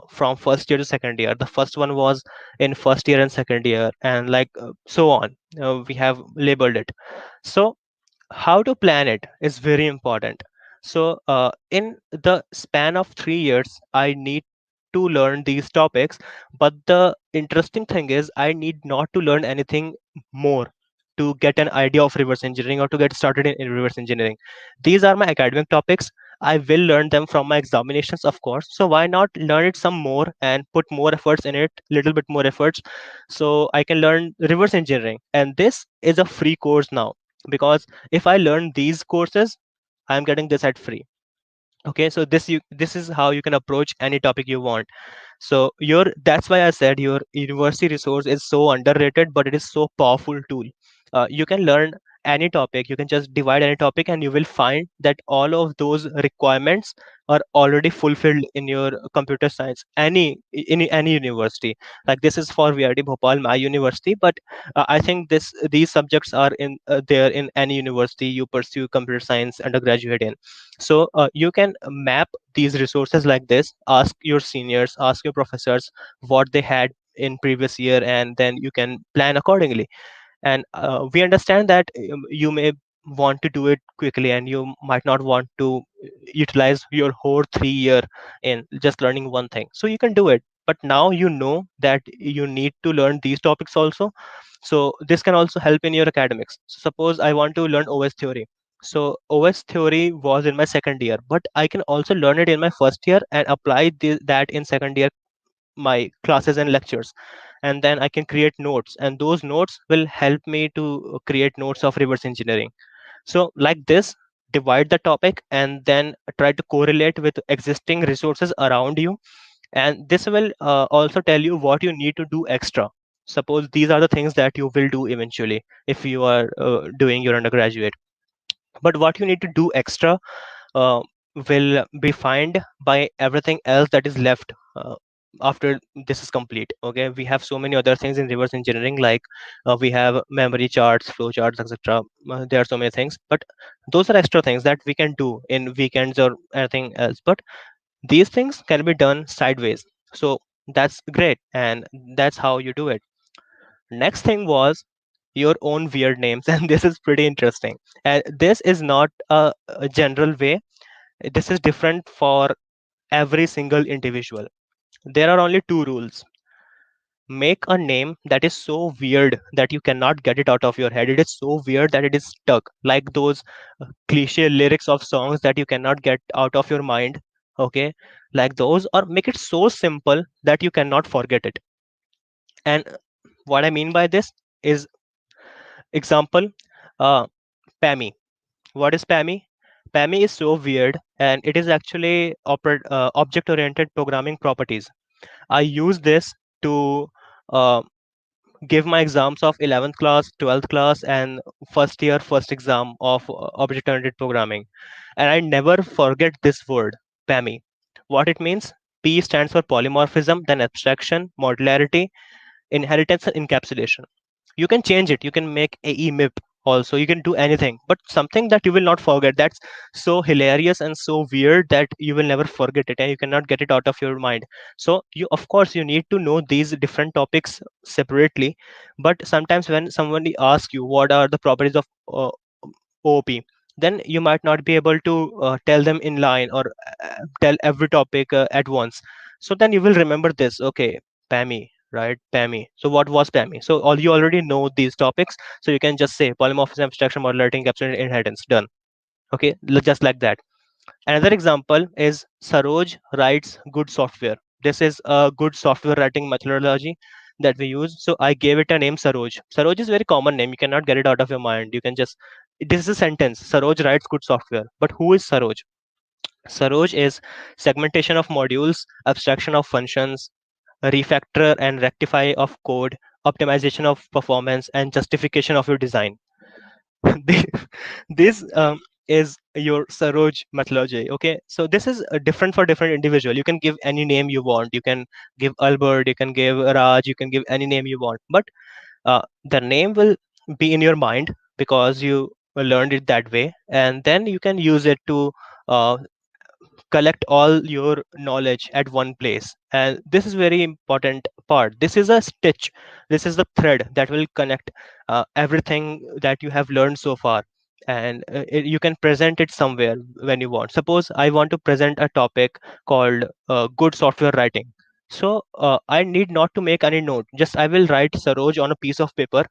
Speaker 1: from first year to second year. The first one was in first year and second year, and like so on. We have labeled it. So how to plan it is very important. So in the span of 3 years, I need to learn these topics. But the interesting thing is, I need not to learn anything more to get an idea of reverse engineering or to get started in reverse engineering. These are my academic topics. I will learn them from my examinations, of course. So why not learn it some more and put more efforts in it, little bit more efforts, so I can learn reverse engineering. And this is a free course now, because if I learn these courses, I'm getting this at free. Okay, so this is how you can approach any topic you want. So your that's why I said your university resource is so underrated, but it is so powerful tool. You can learn any topic. You can just divide any topic, and you will find that all of those requirements are already fulfilled in your computer science, in any university. Like this is for VIT Bhopal, my university, but I think these subjects are in there in any university you pursue computer science undergraduate in. So you can map these resources like this. Ask your seniors, ask your professors what they had in previous year, and then you can plan accordingly. And we understand that you may want to do it quickly, and you might not want to utilize your whole 3 year in just learning one thing. So you can do it, but now you know that you need to learn these topics also. So this can also help in your academics. So suppose I want to learn OS theory. So OS theory was in my second year, but I can also learn it in my first year and apply that in second year, my classes and lectures. And then I can create notes, and those notes will help me to create notes of reverse engineering. So like this, divide the topic and then try to correlate with existing resources around you. And this will also tell you what you need to do extra. Suppose these are the things that you will do eventually if you are doing your undergraduate. But what you need to do extra uh, will be defined by everything else that is left after this is complete. Okay, we have so many other things in reverse engineering, like we have memory charts, flow charts, etc. There are so many things, but those are extra things that we can do in weekends or anything else. But these things can be done sideways. So that's great, and that's how you do it. Next thing was your own weird names, and this is pretty interesting. And this is not a general way. This is different for every single individual. There are only two rules. Make a name that is so weird that you cannot get it out of your head. It is so weird that it is stuck, like those cliche lyrics of songs that you cannot get out of your mind. okay, like those, or make it so simple that you cannot forget it. And what I mean by this is, example, uh, PAMI. What is PAMI? PAMI is so weird, and it is actually object-oriented programming properties. I use this to uh, give my exams of 11th class, 12th class, and first year first exam of object-oriented programming. And I never forget this word, PAMI. What it means? P stands for polymorphism, then abstraction, modularity, inheritance, and encapsulation. You can change it, you can make AEMIP also, you can do anything, but something that you will not forget, that's so hilarious and so weird that you will never forget it and you cannot get it out of your mind. So you, of course, you need to know these different topics separately, but sometimes when somebody asks you what are the properties of OOP, then you might not be able to tell them in line, or tell every topic at once. So then you will remember this. Okay, PAMI, right? PAMI. So what was PAMI? So all you already know these topics. So you can just say polymorphism, abstraction, modularity, encapsulation, inheritance. Done. Okay, just like that. Another example is Saroj writes good software. This is a good software writing methodology that we use. So I gave it a name, Saroj. Saroj is a very common name. You cannot get it out of your mind. You can just, this is a sentence. Saroj writes good software. But who is Saroj? Saroj is segmentation of modules, abstraction of functions, refactor and rectify of code, optimization of performance, and justification of your design. Thi- this is your Saroj methodology. Okay, so this is different for different individual. You can give any name you want. You can give Albert, you can give Raj, you can give any name you want. But the name will be in your mind because you learned it that way, and then you can use it to uh, collect all your knowledge at one place. And this is very important part. This is a stitch, this is the thread that will connect everything that you have learned so far. And you can present it somewhere when you want. Suppose I want to present a topic called good software writing. So I need not to make any note, just I will write Saroj on a piece of paper,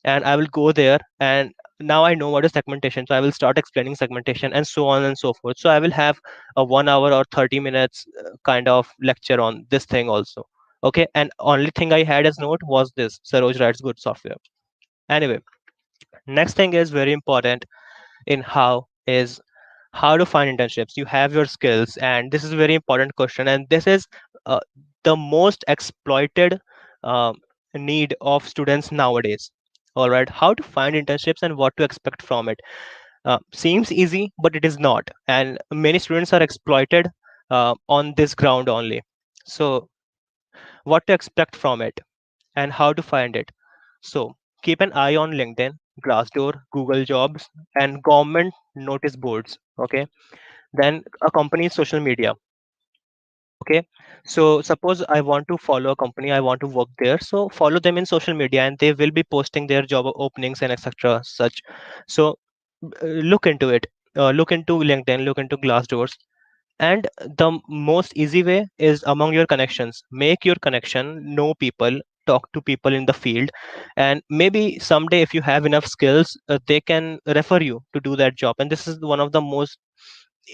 Speaker 1: and I will go there, and now I know what is segmentation, so I will start explaining segmentation, and so on and so forth. So I will have a 1 hour or 30 minutes kind of lecture on this thing also. Okay, and only thing I had as note was this: Saroj writes good software. Anyway, next thing is very important in how is how to find internships. You have your skills, and this is a very important question, and this is uh, the most exploited um need of students nowadays. All right, how to find internships and what to expect from it. Seems easy, but it is not, and many students are exploited on this ground only. So what to expect from it and how to find it? So keep an eye on LinkedIn, Glassdoor, Google Jobs, and government notice boards. Okay, then a company's social media. Okay, so suppose I want to follow a company, I want to work there, so follow them in social media, and they will be posting their job openings and etc such. So look into it, look into LinkedIn, look into Glassdoors. And the most easy way is among your connections. Make your connection, know people, talk to people in the field, and maybe someday if you have enough skills, they can refer you to do that job. And this is one of the most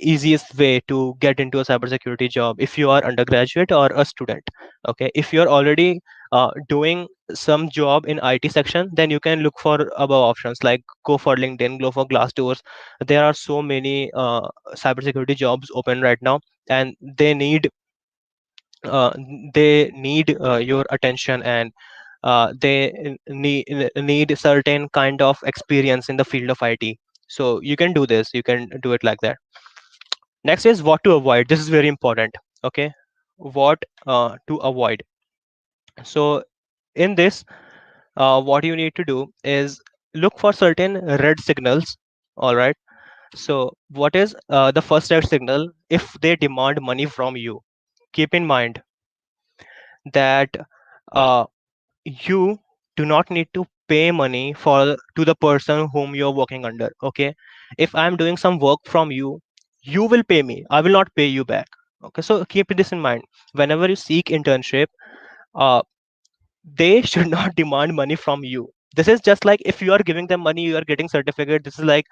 Speaker 1: easiest way to get into a cybersecurity job if you are undergraduate or a student. Okay, if you're already doing some job in IT section, then you can look for above options, like go for LinkedIn, go for Glassdoors. There are so many cybersecurity jobs open right now, and uh, they need your attention, and they need certain kind of experience in the field of IT. So you can do this, you can do it like that. Next is what to avoid. This is very important. Okay, what to avoid. So in this, what you need to do is look for certain red signals. All right. So what is the first red signal? If they demand money from you, keep in mind that uh, you do not need to pay money for to the person whom you're working under. Okay, if I'm doing some work from you, you will pay me, I will not pay you back. Okay, so keep this in mind. Whenever you seek internship, uh, they should not demand money from you. This is just like if you are giving them money, you are getting certificate. This is like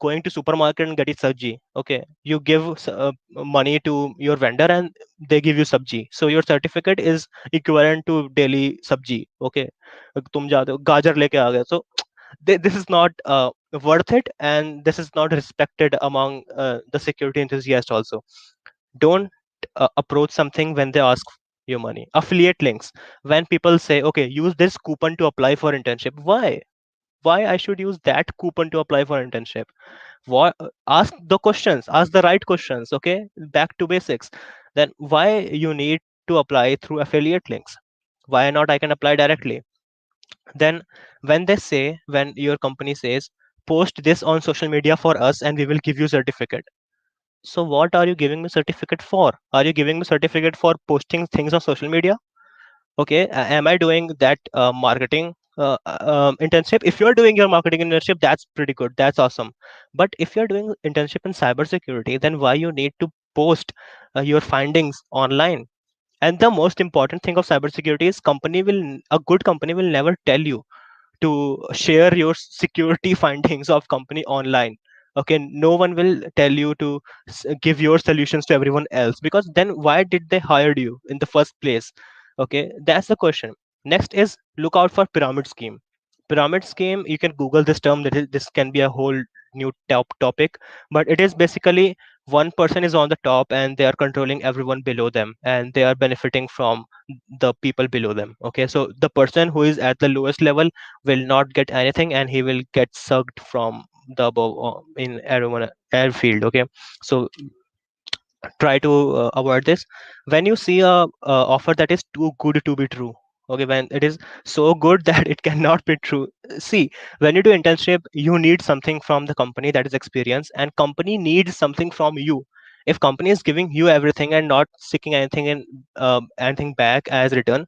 Speaker 1: going to supermarket and getting sabji. Okay, you give money to your vendor and they give you sabji, so your certificate is equivalent to daily sabji. Okay, तुम जाते हो गाजर लेके आ गए, so this is not worth it, and this is not respected among the security enthusiasts also. Don't approach something when they ask you money. Affiliate links, when people say, okay, use this coupon to apply for internship. Why I should use that coupon to apply for internship? What, ask the questions, ask the right questions. Okay, back to basics. Then why you need to apply through affiliate links? Why not I can apply directly? Then when they say, when your company says, post this on social media for us and we will give you certificate. So what are you giving me certificate for? Are you giving me certificate for posting things on social media? Okay, am I doing that marketing internship? If you're doing your marketing internship, that's pretty good, that's awesome. But if you're doing internship in cybersecurity, then why you need to post your findings online? And the most important thing of cybersecurity is a good company will never tell you to share your security findings of company online. Okay, no one will tell you to give your solutions to everyone else, because then why did they hire you in the first place? Okay, that's the question. Next is look out for pyramid scheme. Pyramid scheme, you can google this term. This can be a whole new topic, but it is basically one person is on the top and they are controlling everyone below them, and they are benefiting from the people below them. Okay, so the person who is at the lowest level will not get anything, and he will get sucked from the above in everyone airfield. Okay, so try to avoid this. When you see a offer that is too good to be true, okay, when it is so good that it cannot be true. See, when you do internship, you need something from the company, that is experience, and company needs something from you. If company is giving you everything and not seeking anything in anything back as return,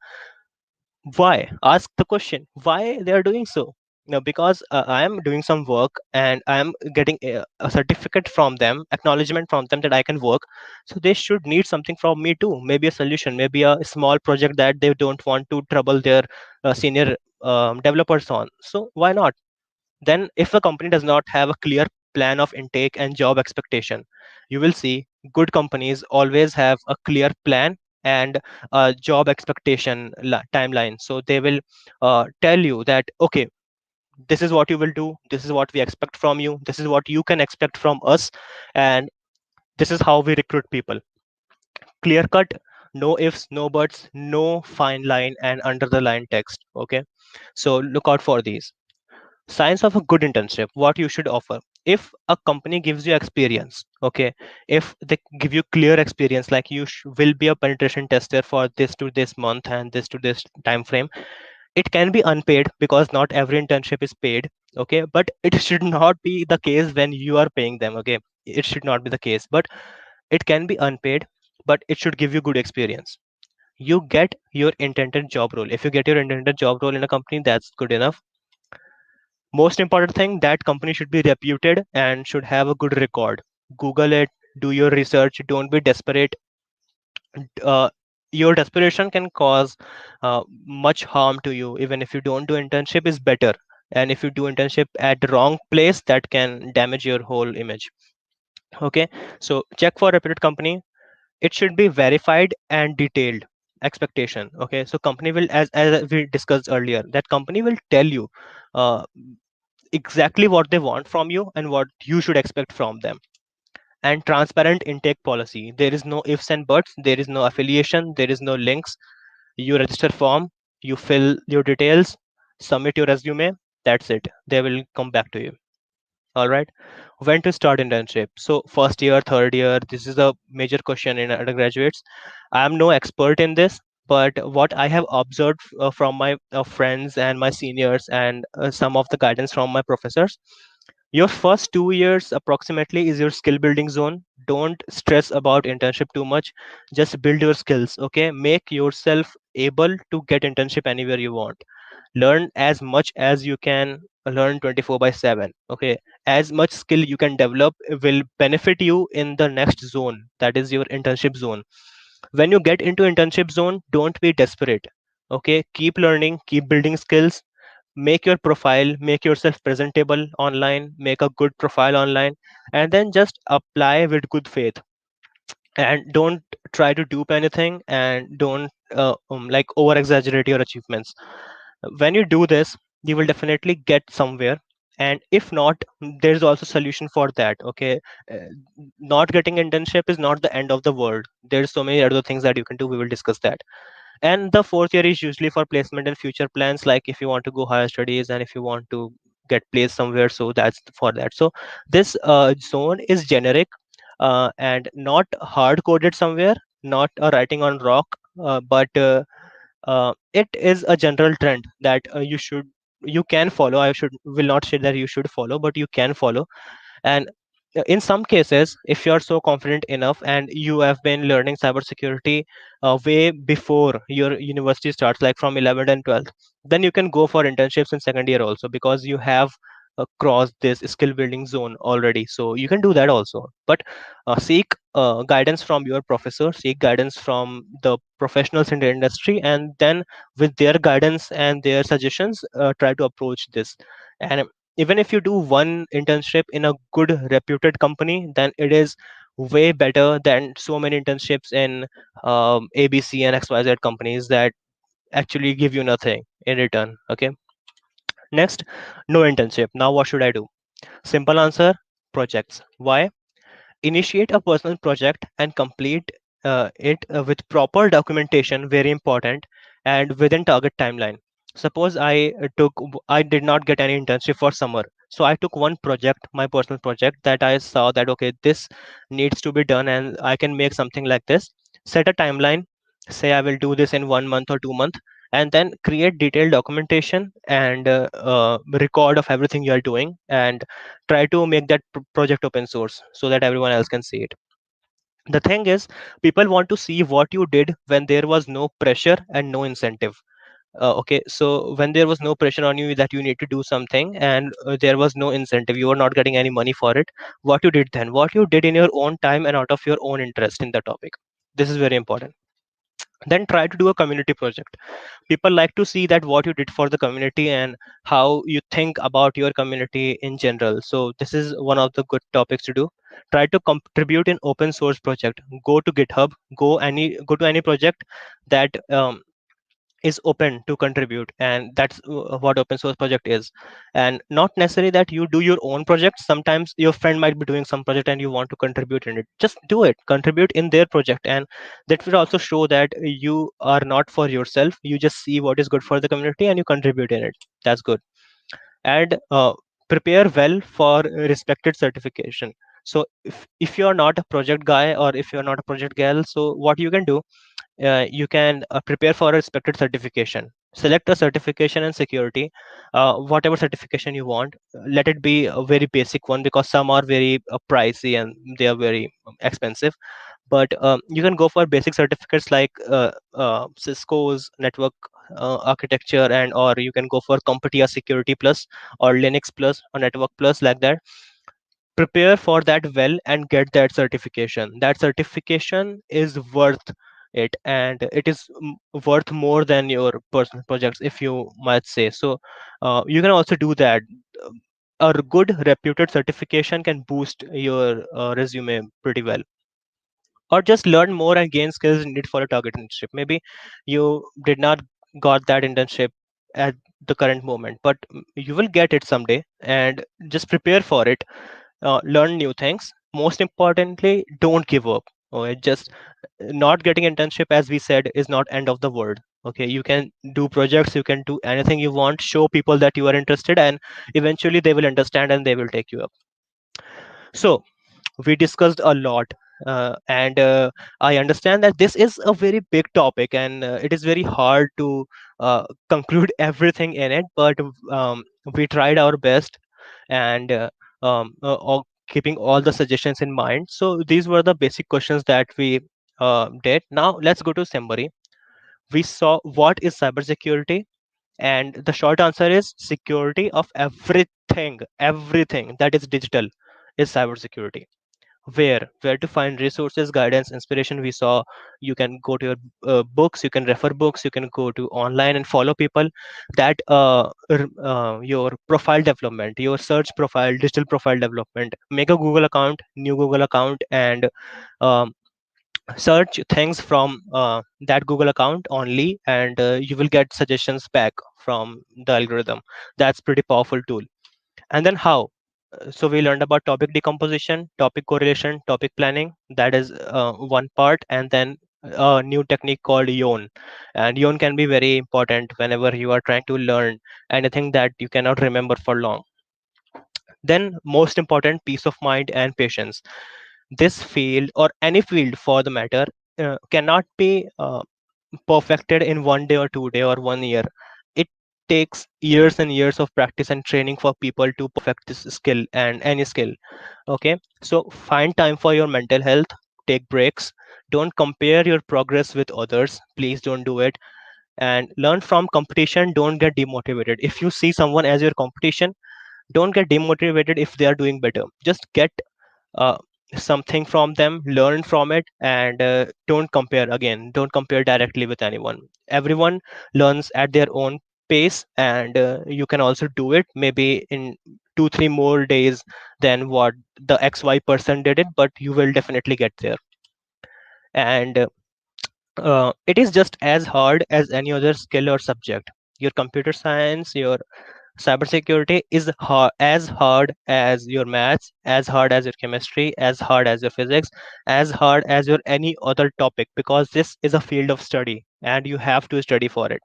Speaker 1: why? Ask the question why they are doing so. Now, because I am doing some work and I am getting a certificate from them, acknowledgement from them that I can work, so they should need something from me too. Maybe a solution, maybe a small project that they don't want to trouble their senior developers on. So why not? Then if a company does not have a clear plan of intake and job expectation, you will see good companies always have a clear plan and a job expectation timeline. So they will tell you that, okay, this is what you will do, this is what we expect from you, this is what you can expect from us, and this is how we recruit people. Clear cut, no ifs, no buts, no fine line and under the line text. Okay, so look out for these signs of a good internship. What you should offer: if a company gives you experience, okay, if they give you clear experience, like you will be a penetration tester for this to this month and this to this time frame. It can be unpaid because not every internship is paid. Okay, but it should not be the case when you are paying them. Okay, it should not be the case, but it can be unpaid, but it should give you good experience. You get your intended job role. If you get your intended job role in a company, that's good enough. Most important thing, that company should be reputed and should have a good record. Google it, do your research, don't be desperate. uh, your desperation can cause much harm to you. Even if you don't do internship is better, and if you do internship at the wrong place, that can damage your whole image. Okay, so check for reputed company. It should be verified and detailed expectation. Okay, so company will, as we discussed earlier, that company will tell you uh, exactly what they want from you and what you should expect from them. And transparent intake policy, there is no ifs and buts, there is no affiliation, there is no links. You register form, you fill your details, submit your resume, that's it, they will come back to you. All right, when to start internship? So first year, third year, this is a major question in undergraduates. I am no expert in this, but what I have observed from my friends and my seniors, and some of the guidance from my professors, your first 2 years approximately is your skill building zone. Don't stress about internship too much. Just build your skills. Okay, make yourself able to get internship anywhere you want. Learn as much as you can. Learn 24 by 7. Okay, as much skill you can develop will benefit you in the next zone, that is your internship zone. When you get into internship zone, don't be desperate. Okay, keep learning, keep building skills. make your profile, make yourself presentable online, make a good profile online, and then just apply with good faith, and don't try to dupe anything, and don't like over exaggerate your achievements. When you do this, you will definitely get somewhere. And if not, there's also solution for that. Okay, uh, not getting internship is not the end of the world. There's so many other things that you can do. We will discuss that. And the fourth year is usually for placement and future plans, like if you want to go higher studies and if you want to get placed somewhere, so that's for that. So this zone is generic, and not hard coded somewhere, not a writing on rock, but it is a general trend that you can follow. I should will not say that you should follow, but you can follow. And in some cases, if you're so confident enough and you have been learning cybersecurity way before your university starts, like from 11th and 12th, then you can go for internships in second year also, because you have crossed this skill building zone already. So you can do that also. But seek guidance from your professor, seek guidance from the professionals in the industry, and then with their guidance and their suggestions, try to approach this. And even if you do one internship in a good reputed company, then it is way better than so many internships in ABC and XYZ companies that actually give you nothing in return. Okay, next, no internship. Now what should I do? Simple answer: projects. Why? Initiate a personal project and complete it with proper documentation, very important, and within target timeline. Suppose I did not get any internship for summer, so I took one project, my personal project, that I saw that okay, this needs to be done and I can make something like this. Set a timeline, say I will do this in 1 month or 2 month, and then create detailed documentation and record of everything you are doing, and try to make that project open source so that everyone else can see it. The thing is, people want to see what you did when there was no pressure and no incentive. Okay, so when there was no pressure on you that you need to do something, and there was no incentive, you were not getting any money for it, what you did then, what you did in your own time and out of your own interest in the topic. This is very important. Then try to do a community project. People like to see that what you did for the community and how you think about your community in general. So this is one of the good topics to do. Try to contribute in open source project. Go to GitHub, go to any project that is open to contribute, and that's what open source project is. And not necessarily that you do your own project. Sometimes your friend might be doing some project and you want to contribute in it, just do it, contribute in their project, and that will also show that you are not for yourself, you just see what is good for the community and you contribute in it. That's good. And prepare well for respected certification. So if you're not a project guy or if you're not a project girl, so what you can do, you can prepare for a respected certification. Select a certification in security, whatever certification you want. Let it be a very basic one, because some are very pricey and they are very expensive. But you can go for basic certificates like Cisco's network architecture, and or you can go for CompTIA Security Plus or Linux Plus or Network Plus, like that. Prepare for that well and get that certification. That certification is worth it, and it is worth more than your personal projects, if you might say so. You can also do that. A good reputed certification can boost your resume pretty well. Or just learn more and gain skills needed for a target internship. Maybe you did not got that internship at the current moment, but you will get it someday, and just prepare for it. Learn new things. Most importantly, don't give up. Okay, just not getting internship, as we said, is not end of the world. Okay, you can do projects, you can do anything you want, show people that you are interested, and eventually they will understand and they will take you up. So we discussed a lot, and I understand that this is a very big topic, and it is very hard to conclude everything in it, but we tried our best, and keeping all the suggestions in mind. So these were the basic questions that we did. Now let's go to summary. We saw what is cybersecurity, and the short answer is everything that is digital is cybersecurity. where to find resources, guidance, inspiration. We saw you can go to your books, you can refer books, you can go to online and follow people. That your profile development, your search profile, digital profile development, make a Google account, new Google account, and um, search things from that Google account only, and you will get suggestions back from the algorithm. That's pretty powerful tool. And then how? So we learned about topic decomposition, topic correlation, topic planning. That is one part. And then a new technique called yawn. And yawn can be very important whenever you are trying to learn anything that you cannot remember for long. Then most important, peace of mind and patience. This field, or any field for the matter, cannot be perfected in 1 day or 2 day or 1 year. It takes years and years of practice and training for people to perfect this skill and any skill. Okay, so find time for your mental health. Take breaks. Don't compare your progress with others. Please don't do it. And learn from competition. Don't get demotivated. If you see someone as your competition, don't get demotivated if they are doing better. Just get uh, something from them, learn from it, and don't compare. Again, don't compare directly with anyone. Everyone learns at their own pace, and you can also do it maybe in 2 3 more days than what the XY person did it, but you will definitely get there. And it is just as hard as any other skill or subject. Your computer science, your cybersecurity is as hard as your maths, as hard as your chemistry, as hard as your physics, as hard as your any other topic, because this is a field of study and you have to study for it.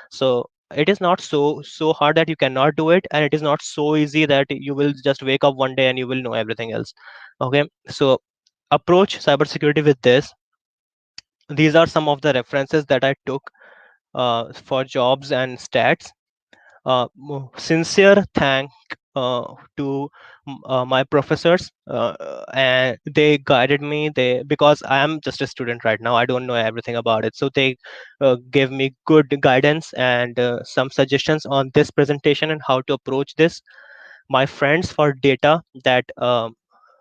Speaker 1: So it is not so hard that you cannot do it, and it is not so easy that you will just wake up one day and you will know everything else. Okay, so approach cybersecurity with this. These are some of the references that I took for jobs and stats. Sincere thank to my professors, and they guided me. They, because I am just a student right now, I don't know everything about it, so they gave me good guidance and some suggestions on this presentation and how to approach this. My friends for data, that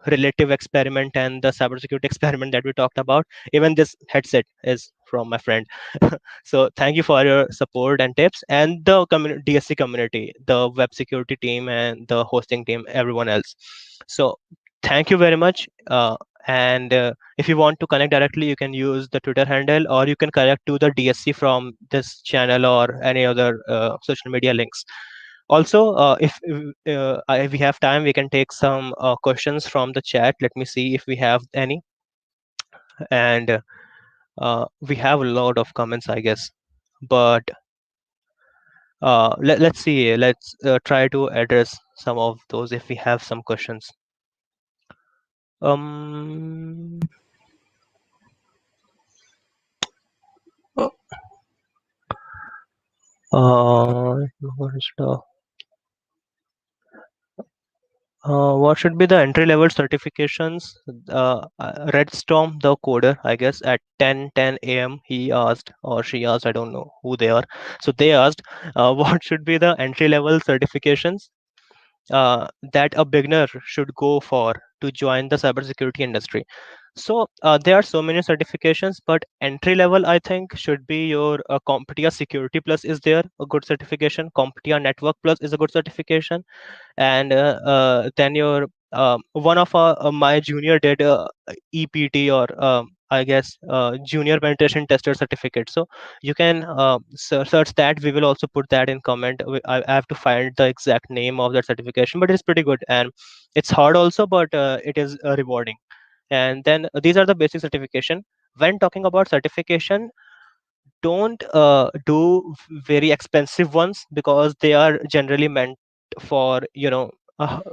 Speaker 1: relative experiment and the cybersecurity experiment that we talked about. Even this headset is from my friend. So thank you for your support and tips, and the DSC community, the web security team and the hosting team, everyone else. So thank you very much. And if you want to connect directly, you can use the Twitter handle, or you can connect to the DSC from this channel or any other social media links. Also, if we have time, we can take some questions from the chat. Let me see if we have any. And we have a lot of comments, I guess. But let's see. Let's try to address some of those if we have some questions. Um, uh, what should be the entry level certifications? Redstorm, the coder, I guess, at 10:10 a.m. he asked, or she asked, I don't know who they are. So they asked, what should be the entry level certifications that a beginner should go for to join the cybersecurity industry. So there are so many certifications, but entry level I think should be your CompTIA Security Plus is there, a good certification. CompTIA Network Plus is a good certification. And then your one of my junior did EPT, or I guess junior penetration tester certificate. So you can search that. We will also put that in comment. I have to find the exact name of that certification, but it's pretty good and it's hard also, but it is rewarding. And then these are the basic certification. When talking about certification, don't do very expensive ones, because they are generally meant for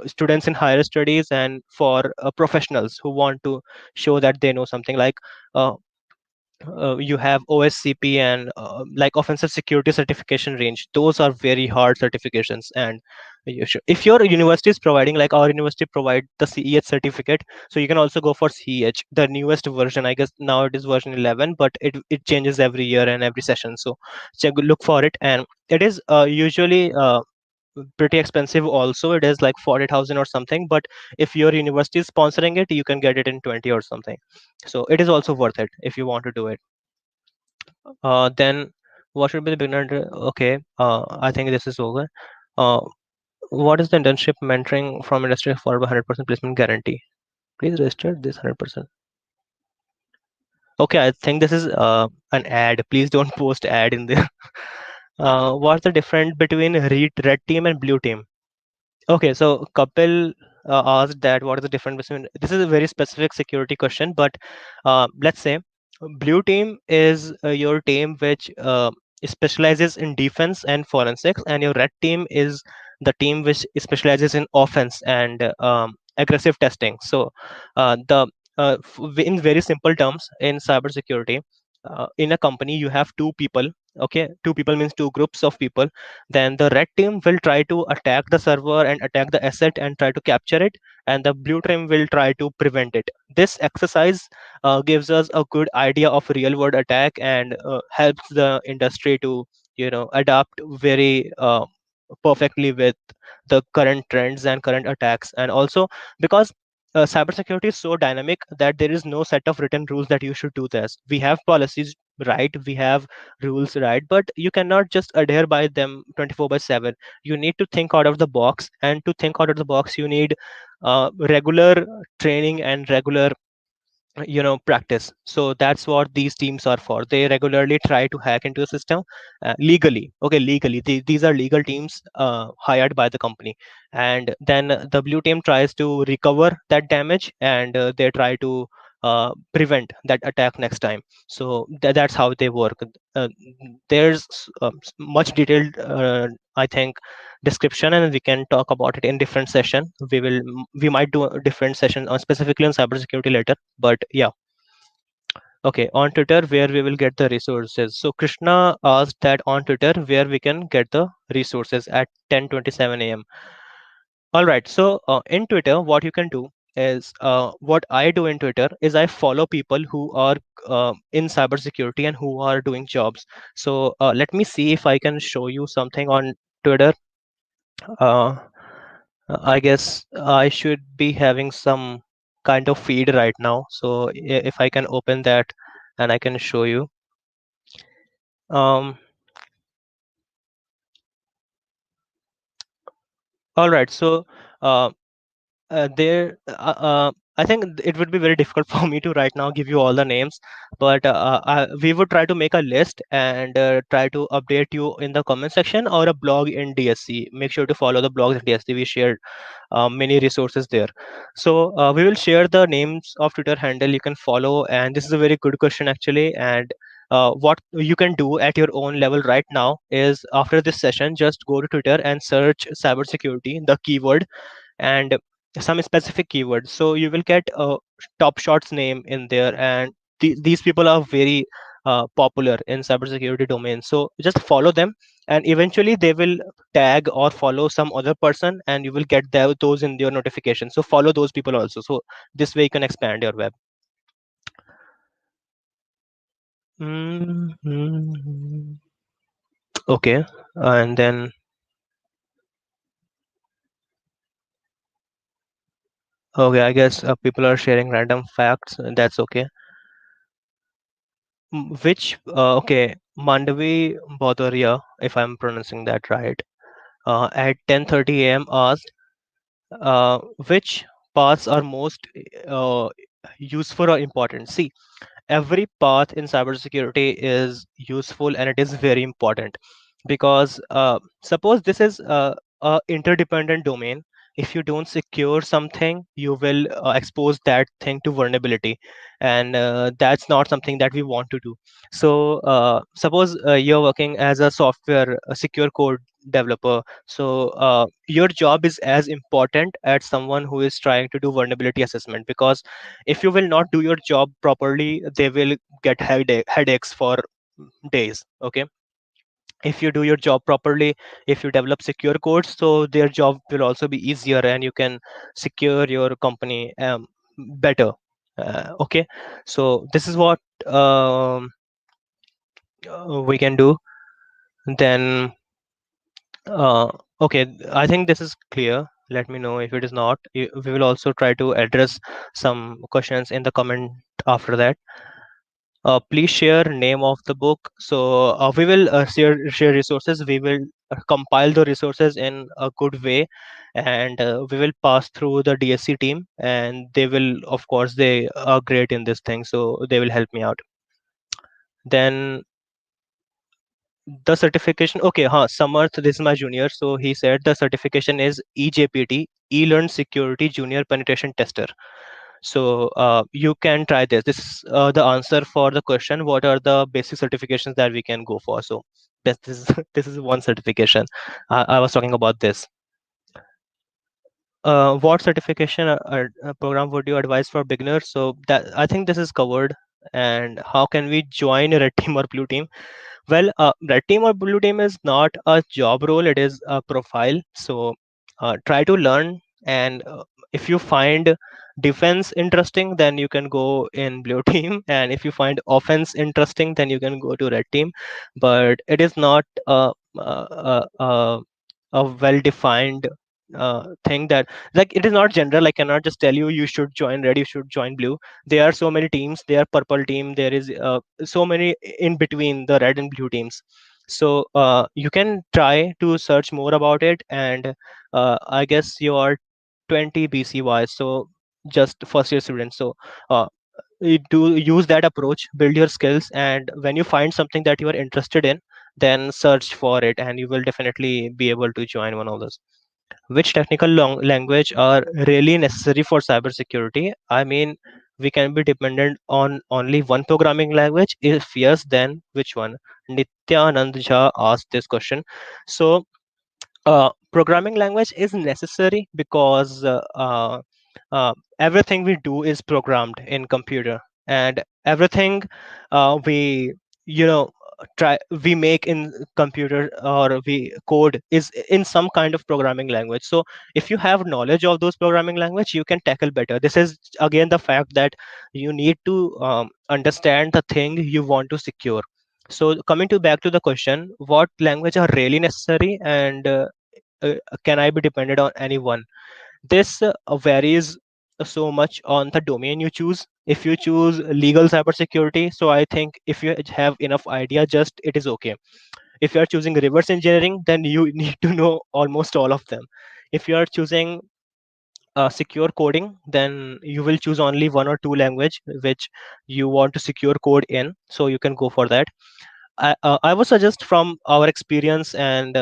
Speaker 1: students in higher studies and for professionals who want to show that they know something. Like uh, you have OSCP and like offensive security certification range. Those are very hard certifications, and if your university is providing, like our university provide the CEH certificate, so you can also go for CEH, the newest version. I guess now it is version 11, but it changes every year and every session. So check, look for it, and it is usually pretty expensive also. It is like 40,000 or something, but if your university is sponsoring it, you can get it in 20 or something. So it is also worth it if you want to do it. Then what should be the beginner? Okay, I think this is over. uh, what is the internship mentoring from industry for 100% placement guarantee? Please register this 100%. Okay, I think this is an ad. Please don't post ad in there. What's the difference between red team and blue team? Okay, so Kapil asked that what is the difference between. This is a very specific security question, but let's say blue team is your team which specializes in defense and forensics, and your red team is the team which specializes in offense and aggressive testing. So, the in very simple terms, in cybersecurity, in a company you have two people. Okay, two people means two groups of people. Then the red team will try to attack the server and attack the asset and try to capture it, and the blue team will try to prevent it. This exercise gives us a good idea of real world attack and helps the industry to adapt very perfectly with the current trends and current attacks. And also because cybersecurity is so dynamic that there is no set of written rules that you should do this. We have policies, right? We have rules, right? But you cannot just adhere by them 24 by 7. You need to think out of the box, and to think out of the box you need regular training and regular practice. So that's what these teams are for. They regularly try to hack into the system legally. Okay, legally, these are legal teams hired by the company. And then the blue team tries to recover that damage, and they try to prevent that attack next time. So that's how they work. uh, there's much detailed I think description, and we can talk about it in different session. We might do a different session on specifically on cybersecurity later, but yeah. Okay, on Twitter, where we will get the resources. So Krishna asked that on Twitter, where we can get the resources at 10:27 a.m. All right. So in Twitter, what you can do is what I do in Twitter is I follow people who are in cybersecurity and who are doing jobs. So let me see if I can show you something on Twitter. Uh, I guess I should be having some kind of feed right now. So if I can open that and I can show you. Um, all right. So uh, there, I think it would be very difficult for me to right now give you all the names, but we would try to make a list and try to update you in the comment section or a blog in DSC. Make sure to follow the blogs in DSC. We shared many resources there. So we will share the names of Twitter handle you can follow. And this is a very good question actually. And what you can do at your own level right now is after this session, just go to Twitter and search cybersecurity, the keyword, and some specific keywords. So you will get a top shots name in there, and these people are very popular in cybersecurity domain. So just follow them, and eventually they will tag or follow some other person, and you will get those in your notification. So follow those people also. So this way you can expand your web. Mhm. Okay, and then okay, I guess people are sharing random facts. That's okay. Which okay, Mandavi Bhadoria, if I'm pronouncing that right, at 10:30 a.m. asked which paths are most uh, useful or important. See, every path in cybersecurity is useful and it is very important because suppose this is a interdependent domain. If you don't secure something, you will expose that thing to vulnerability, and that's not something that we want to do. So suppose you're working as a software a secure code developer. So your job is as important as someone who is trying to do vulnerability assessment, because if you will not do your job properly, they will get headaches for days. Okay, if you do your job properly, if you develop secure codes, so their job will also be easier and you can secure your company better. Okay, so this is what we can do. Then Okay, I think this is clear. Let me know if it is not. We will also try to address some questions in the comment after that. Please share name of the book. So we will share resources. We will compile the resources in a good way, and we will pass through the DSC team, and they will, of course, they are great in this thing, so they will help me out. Then the certification. Okay, Samarth, this is my junior. So he said the certification is EJPT, E-Learn Security Junior Penetration Tester. So you can try this. This is the answer for the question. What are the basic certifications that we can go for? So this is this is one certification. I was talking about this. What certification program would you advise for beginners? So that I think this is covered. And how can we join a red team or blue team? Well, red team or blue team is not a job role, it is a profile. So try to learn, and if you find defense interesting, then you can go in blue team. And if you find offense interesting, then you can go to red team. But it is not a well defined thing that, like, it is not general. I cannot just tell you you should join red, you should join blue. There are so many teams. There are purple team, there is so many in between the red and blue teams. So you can try to search more about it. And I guess you are 20 bcy, so just first year students. So uh, you do use that approach, build your skills, and when you find something that you are interested in, then search for it, and you will definitely be able to join one of those. Which technical language are really necessary for cybersecurity? I mean, we can be dependent on only one programming language. If yes, then which one? Nityanand Jha asked this question. So programming language is necessary because everything we do is programmed in computer, and everything we you know try we make in computer or we code is in some kind of programming language. So if you have knowledge of those programming language, you can tackle better. This is again the fact that you need to understand the thing you want to secure. So coming to back to the question, what language are really necessary, and uh, can I be dependent on anyone? This varies so much on the domain you choose. If you choose legal cybersecurity, so I think if you have enough idea, just it is okay. If you are choosing reverse engineering, then you need to know almost all of them. If you are choosing secure coding, then you will choose only one or two language which you want to secure code in, so you can go for that. I would suggest from our experience and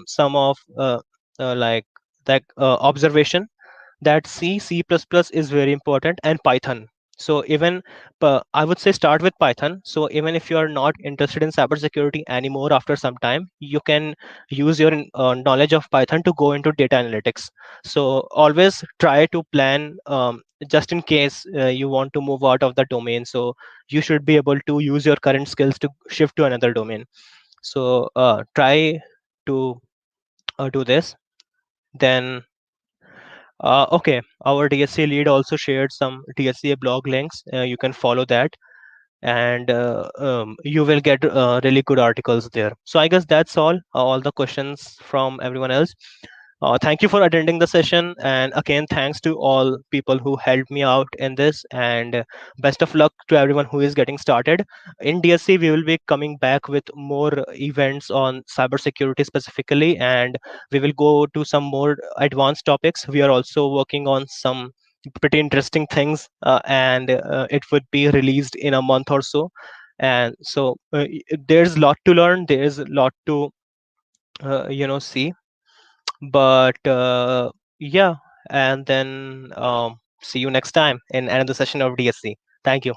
Speaker 1: some of like that observation, that C++ is very important, and Python. So even I would say start with Python. So even if you are not interested in cybersecurity anymore after some time, you can use your knowledge of Python to go into data analytics. So always try to plan, just in case you want to move out of the domain. So you should be able to use your current skills to shift to another domain. So try to do this. Then okay, our DSC lead also shared some DSC blog links. You can follow that, and you will get really good articles there. So I guess that's all the questions from everyone else. Thank you for attending the session, and again, thanks to all people who helped me out in this, and best of luck to everyone who is getting started. In DSC, we will be coming back with more events on cybersecurity specifically, and we will go to some more advanced topics. We are also working on some pretty interesting things, and it would be released in a month or so. And so there's a lot to learn, there's a lot to see. But yeah, and then see you next time in another session of DSC. Thank you.